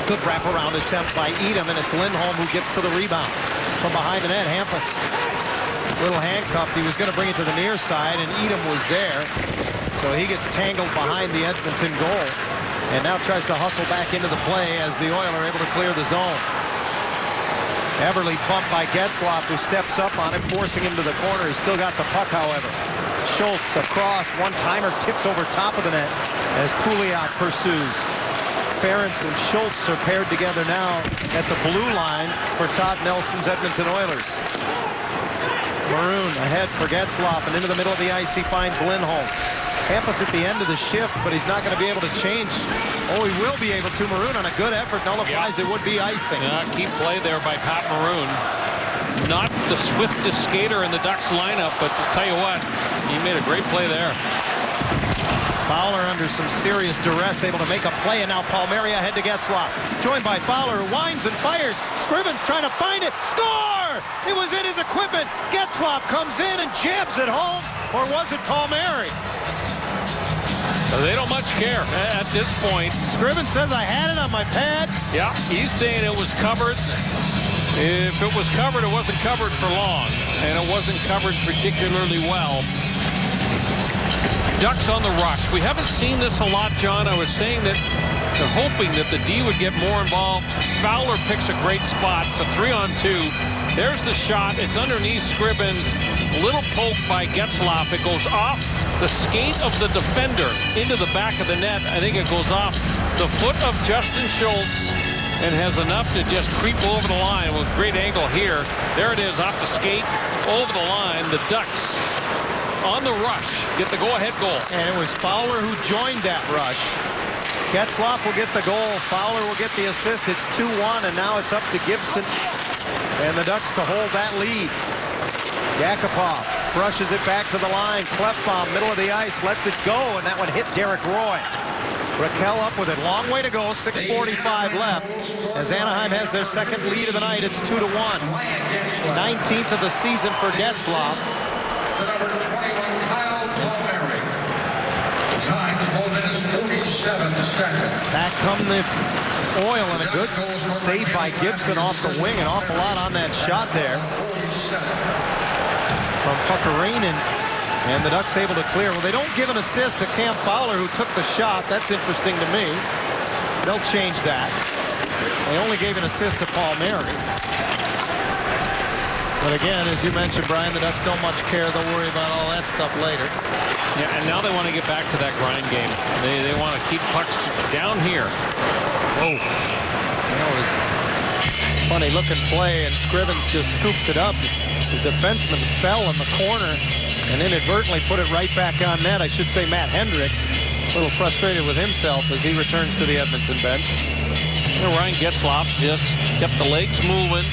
Good wraparound attempt by Edom, and it's Lindholm who gets to the rebound from behind the net. Hampus, a little handcuffed. He was going to bring it to the near side, and Edom was there. So he gets tangled behind the Edmonton goal and now tries to hustle back into the play as the Oilers are able to clear the zone. Everly bumped by Getzlaf, who steps up on him, forcing him to the corner. He's still got the puck, however. Schultz across, one-timer tipped over top of the net as Pouliot pursues. Ference and Schultz are paired together now at the blue line for Todd Nelson's Edmonton Oilers. Maroon ahead for Getzlaf, and into the middle of the ice he finds Lindholm. Hampus at the end of the shift, but he's not going to be able to change. Oh, he will be able to. Maroon on a good effort nullifies it would be icing. Yeah, keep play there by Pat Maroon. Not the swiftest skater in the Ducks lineup, but to tell you what, he made a great play there. Fowler under some serious duress, able to make a play, and now Palmieri ahead to Getzlaf. Joined by Fowler, who winds and fires. Scrivens trying to find it. Scores! score! It was in his equipment. Getzlaf comes in and jams it home. Or was it Palmieri? They don't much care at this point. Scrivens says I had it on my pad. Yeah, he's saying it was covered. If it was covered, it wasn't covered for long. And it wasn't covered particularly well. Ducks on the rush. We haven't seen this a lot, John. I was saying that they're hoping that the D would get more involved. Fowler picks a great spot. It's a 3-on-2. There's the shot. It's underneath Scrivens. Little poke by Getzlaf. It goes off the skate of the defender into the back of the net. I think it goes off the foot of Justin Schultz and has enough to just creep over the line with great angle here. There it is, off the skate, over the line. The Ducks on the rush get the go-ahead goal. And it was Fowler who joined that rush. Getzlaf will get the goal. Fowler will get the assist. It's 2-1, and now it's up to Gibson and the Ducks to hold that lead. Yakupov brushes it back to the line. Klefbom, middle of the ice, lets it go, and that one hit Derek Roy. Raquel up with it. Long way to go. 6:45 left. As Anaheim has their second lead of the night, it's 2-1. 19th of the season for Getzlaf. To number 21, Kyle Palmieri. The time's 4 minutes 47 seconds. Back come the Oil, and a good save by Gibson off the wing. An awful lot on that shot there from Puckarinen. And the Ducks able to clear. Well, they don't give an assist to Cam Fowler, who took the shot. That's interesting to me. They'll change that. They only gave an assist to Palmieri. But again, as you mentioned, Brian, the Ducks don't much care. They'll worry about all that stuff later. Yeah, and now they want to get back to that grind game. They want to keep pucks down here. Whoa. That was a funny-looking play, and Scrivens just scoops it up. His defenseman fell in the corner and inadvertently put it right back on net. I should say Matt Hendricks, a little frustrated with himself as he returns to the Edmonton bench. Ryan Getzlaf just kept the legs moving.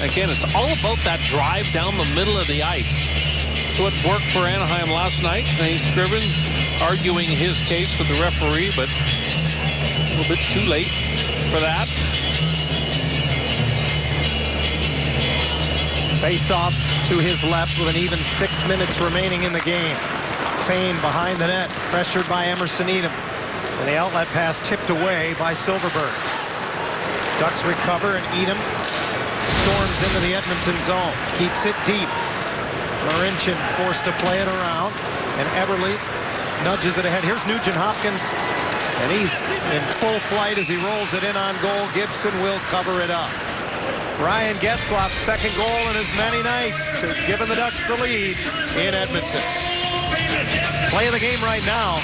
Again, it's all about that drive down the middle of the ice. That's what worked for Anaheim last night. Scrivens arguing his case with the referee, but a little bit too late for that. Face-off to his left with an even 6 minutes remaining in the game. Fane behind the net, pressured by Emerson Edom. And the outlet pass tipped away by Silverberg. Ducks recover, and Edom storms into the Edmonton zone. Keeps it deep. Marincin forced to play it around, and Eberle nudges it ahead. Here's Nugent Hopkins, and he's in full flight as he rolls it in on goal. Gibson will cover it up. Ryan Getzlaf's second goal in as many nights has given the Ducks the lead in Edmonton. Play of the game right now.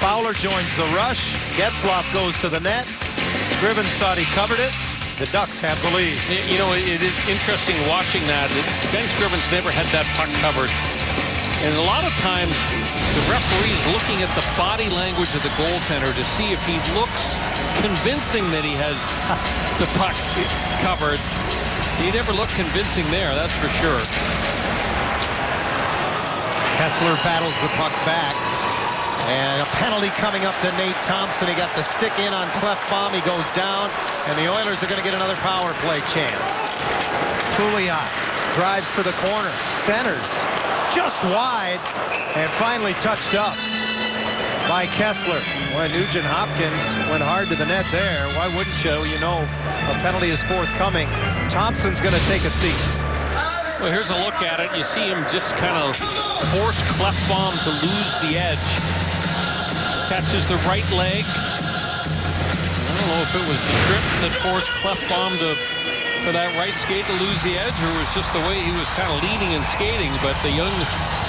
Fowler joins the rush. Getzlaf goes to the net. Scrivens thought he covered it. The Ducks have the lead. You know, it is interesting watching that. Ben Scrivens never had that puck covered. And a lot of times, the referee is looking at the body language of the goaltender to see if he looks convincing that he has the puck covered. He never looked convincing there, that's for sure. Kessler battles the puck back. And a penalty coming up to Nate Thompson. He got the stick in on Klefbom. He goes down, and the Oilers are going to get another power play chance. Pouliot drives to the corner, centers just wide, and finally touched up by Kessler. Boy, Nugent Hopkins went hard to the net there. Why wouldn't you? You know a penalty is forthcoming. Thompson's going to take a seat. Well, here's a look at it. You see him just kind of force Klefbom to lose the edge. Catches the right leg. I don't know if it was the trip that forced Klefbom for that right skate to lose the edge, or it was just the way he was kind of leading and skating. But the young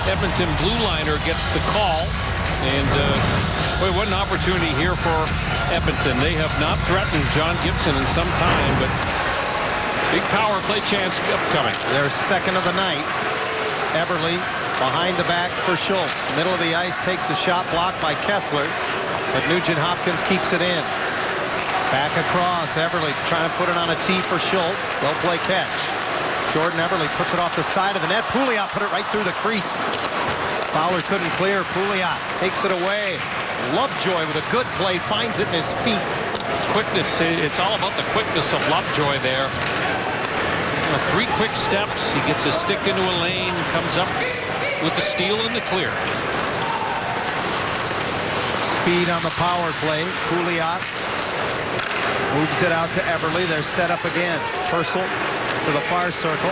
Edmonton blue liner gets the call. And boy, what an opportunity here for Edmonton. They have not threatened John Gibson in some time, but big power play chance upcoming. Their second of the night. Eberle behind the back for Schultz. Middle of the ice, takes a shot blocked by Kessler, but Nugent Hopkins keeps it in. Back across, Eberle trying to put it on a tee for Schultz. They'll play catch. Jordan Eberle puts it off the side of the net. Pouliot put it right through the crease. Fowler couldn't clear. Pouliot takes it away. Lovejoy with a good play, finds it in his feet. Quickness, it's all about the quickness of Lovejoy there. 3 quick steps. He gets his stick into a lane, comes up with the steal and the clear. Speed on the power play. Pouliot moves it out to Everly. They're set up again. Purcell to the far circle.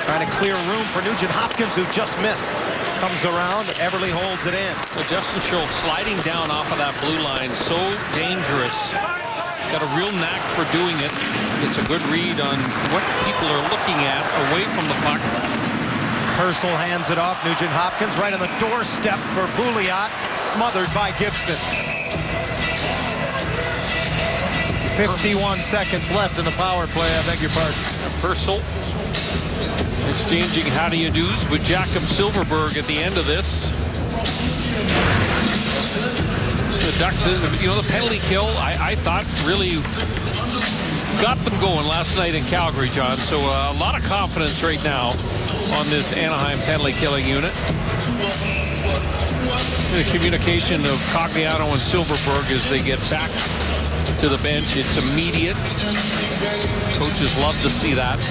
Trying to clear room for Nugent Hopkins, who just missed. Comes around. Everly holds it in. Well, Justin Schultz sliding down off of that blue line. So dangerous. Got a real knack for doing it. It's a good read on what people are looking at away from the puck. Purcell hands it off. Nugent Hopkins right on the doorstep for Pouliot. Smothered by Gibson. 51 seconds left in the power play. I beg your pardon. Purcell exchanging how-do-you-dos with Jakob Silfverberg at the end of this. The Ducks, you know, the penalty kill, I thought really got them going last night in Calgary, John. So a lot of confidence right now on this Anaheim penalty killing unit. The communication of Cogliano and Silfverberg as they get back to the bench, it's immediate. Coaches love to see that.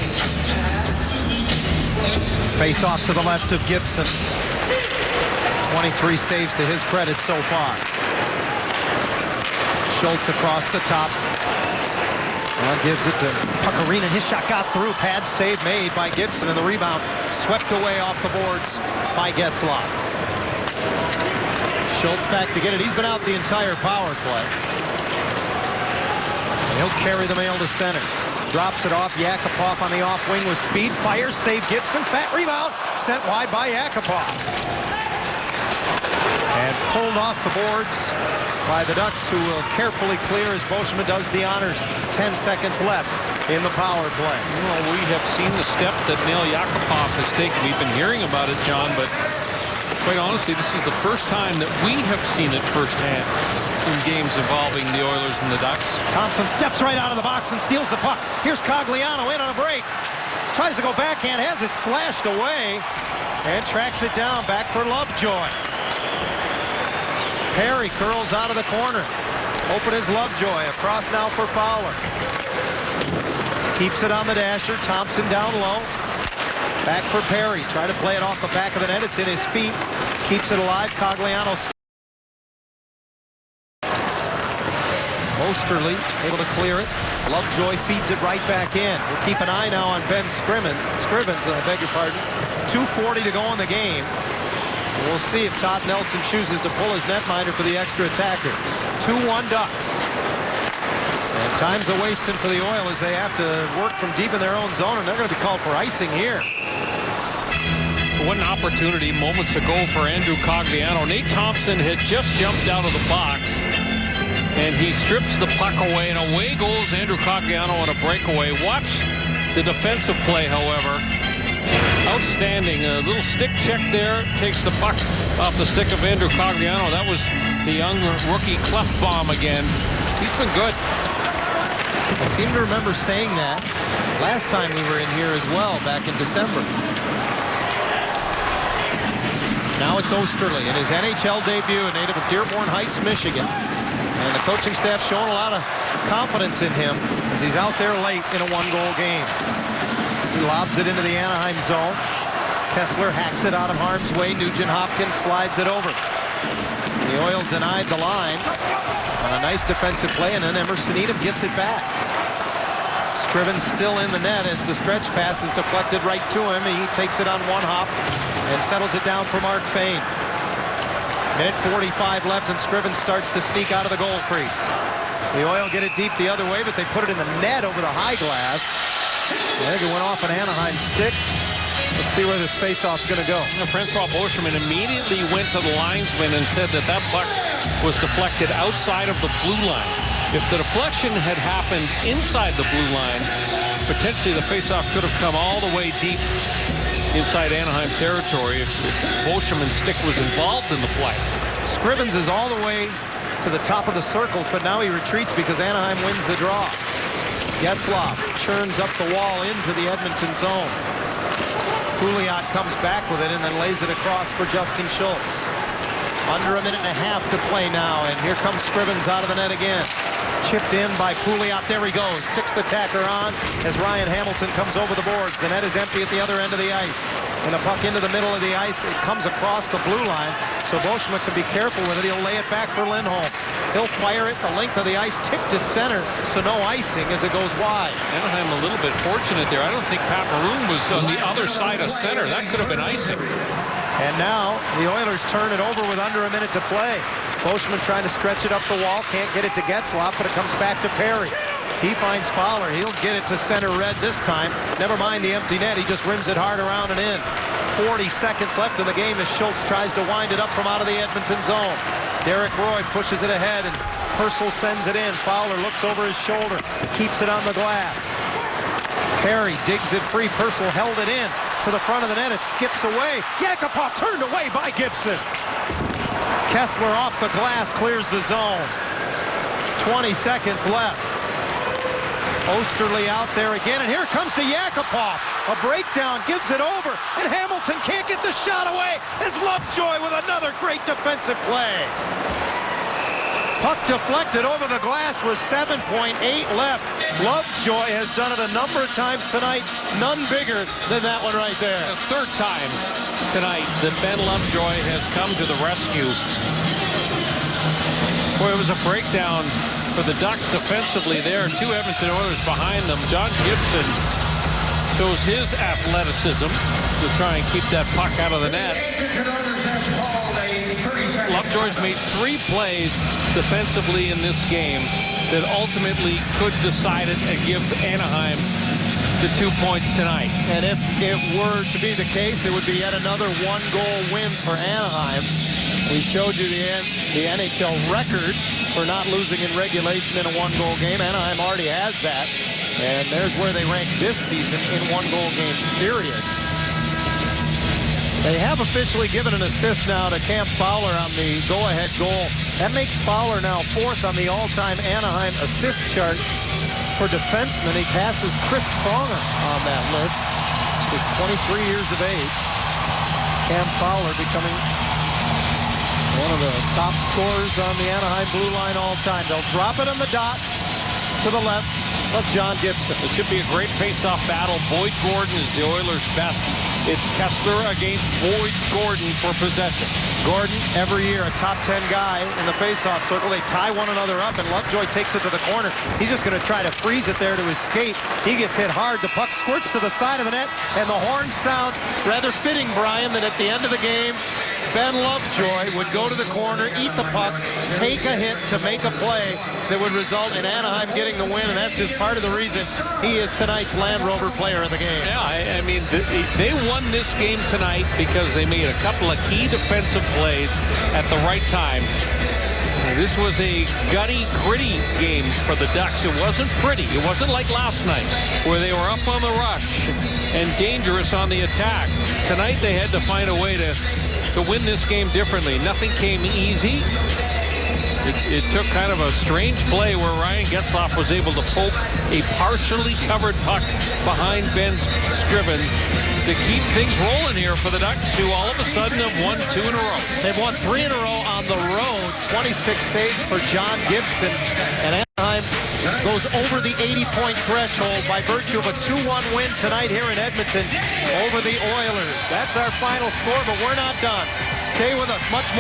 Face off to the left of Gibson. 23 saves to his credit so far. Schultz across the top. Well, gives it to Puckarina. His shot got through. Pad save made by Gibson, and the rebound swept away off the boards by Getzlaf. Schultz back to get it. He's been out the entire power play. And he'll carry the mail to center. Drops it off. Yakupov on the off wing with speed. Fires. Save Gibson. Fat rebound. Sent wide by Yakupov. And pulled off the boards by the Ducks, who will carefully clear as Beauchemin does the honors. 10 seconds left in the power play. Well, we have seen the step that Nail Yakupov has taken. We've been hearing about it, John, but quite honestly, this is the first time that we have seen it firsthand in games involving the Oilers and the Ducks. Thompson steps right out of the box and steals the puck. Here's Cogliano in on a break. Tries to go backhand, has it slashed away, and tracks it down. Back for Lovejoy. Perry curls out of the corner. Open is Lovejoy. Across now for Fowler. Keeps it on the dasher. Thompson down low. Back for Perry. Try to play it off the back of the net. It's in his feet. Keeps it alive. Cogliano. Osterley able to clear it. Lovejoy feeds it right back in. We'll keep an eye now on Ben Scrivens. I beg your pardon. 2:40 to go in the game. We'll see if Todd Nelson chooses to pull his netminder for the extra attacker. 2-1 Ducks. And time's a wasting for the Oilers. They have to work from deep in their own zone, and they're going to be called for icing here. What an opportunity moments ago for Andrew Cogliano. Nate Thompson had just jumped out of the box, and he strips the puck away, and away goes Andrew Cogliano on a breakaway. Watch the defensive play, however. Outstanding. A little stick check there. Takes the puck off the stick of Andrew Cogliano. That was the young rookie Clefbaum again. He's been good. I seem to remember saying that last time we were in here as well, back in December. Now it's Osterley in his NHL debut, a native of Dearborn Heights, Michigan. And the coaching staff showing a lot of confidence in him as he's out there late in a one-goal game. He lobs it into the Anaheim zone. Kessler hacks it out of harm's way. Nugent Hopkins slides it over. The Oils denied the line on a nice defensive play, and then Emerson Edom gets it back. Scrivens still in the net as the stretch pass is deflected right to him. He takes it on one hop and settles it down for Mark Fane. Minute 45 left, and Scrivens starts to sneak out of the goal crease. The Oil get it deep the other way, but they put it in the net over the high glass. I think it went off an Anaheim stick. Let's see where this faceoff's going to go. Francois Beauchemin immediately went to the linesman and said that that puck was deflected outside of the blue line. If the deflection had happened inside the blue line, potentially the faceoff could have come all the way deep inside Anaheim territory if Beauchemin's stick was involved in the play. Scrivens is all the way to the top of the circles, but now he retreats because Anaheim wins the draw. Getzlaf churns up the wall into the Edmonton zone. Pouliot comes back with it and then lays it across for Justin Schultz. Under a minute and a half to play now, and here comes Scrivens out of the net again. Chipped in by Pouliot. There he goes. Sixth attacker on as Ryan Hamilton comes over the boards. The net is empty at the other end of the ice. And the puck into the middle of the ice. It comes across the blue line. So Beauchemin can be careful with it. He'll lay it back for Lindholm. He'll fire it the length of the ice, tipped at center, so no icing as it goes wide. Anaheim a little bit fortunate there. I don't think Pat Maroon was on the other side of center. That could have been icing. And now the Oilers turn it over with under a minute to play. Beauchemin trying to stretch it up the wall. Can't get it to Getzlaf, but it comes back to Perry. He finds Fowler. He'll get it to center red this time. Never mind the empty net. He just rims it hard around and in. 40 seconds left in the game as Schultz tries to wind it up from out of the Edmonton zone. Derek Roy pushes it ahead, and Purcell sends it in. Fowler looks over his shoulder, keeps it on the glass. Perry digs it free. Purcell held it in to the front of the net. It skips away. Yakupov turned away by Gibson. Kessler off the glass, clears the zone. 20 seconds left. Osterley out there again, and here comes to Yakupov. A breakdown, gives it over, and Hamilton can't get the shot away. It's Lovejoy with another great defensive play. Puck deflected over the glass with 7.8 left. Lovejoy has done it a number of times tonight. None bigger than that one right there. The third time tonight that Ben Lovejoy has come to the rescue. Boy, it was a breakdown for the Ducks defensively there. Two Edmonton Oilers behind them. John Gibson shows his athleticism to try and keep that puck out of the net. Lovejoy's made 3 plays defensively in this game that ultimately could decide it and give Anaheim the 2 points tonight. And if it were to be the case, it would be yet another one-goal win for Anaheim. We showed you the NHL record for not losing in regulation in a one-goal game. Anaheim already has that. And there's where they rank this season in one-goal games, period. They have officially given an assist now to Cam Fowler on the go-ahead goal. That makes Fowler now 4th on the all-time Anaheim assist chart for defensemen. He passes Chris Pronger on that list. He's 23 years of age. Cam Fowler becoming one of the top scorers on the Anaheim blue line all time. They'll drop it on the dot to the left of John Gibson. It should be a great face-off battle. Boyd Gordon is the Oilers' best. It's Kessler against Boyd Gordon for possession. Gordon, every year, a top 10 guy in the face-off circle. They tie one another up, and Lovejoy takes it to the corner. He's just going to try to freeze it there to his skate. He gets hit hard. The puck squirts to the side of the net, and the horn sounds. Rather fitting, Brian, that at the end of the game, Ben Lovejoy would go to the corner, eat the puck, take a hit to make a play that would result in Anaheim getting the win, and that's just part of the reason he is tonight's Land Rover player of the game. Yeah, I mean, they won this game tonight because they made a couple of key defensive plays at the right time. This was a gutty, gritty game for the Ducks. It wasn't pretty. It wasn't like last night where they were up on the rush and dangerous on the attack. Tonight they had to find a way to win this game differently. Nothing came easy. It took kind of a strange play where Ryan Getzlaf was able to poke a partially covered puck behind Ben Scrivens to keep things rolling here for the Ducks, who all of a sudden have won 2 in a row. They've won 3 in a row on the road. 26 saves for John Gibson. And Anaheim goes over the 80-point threshold by virtue of a 2-1 win tonight here in Edmonton over the Oilers. That's our final score, but we're not done. Stay with us. Much more.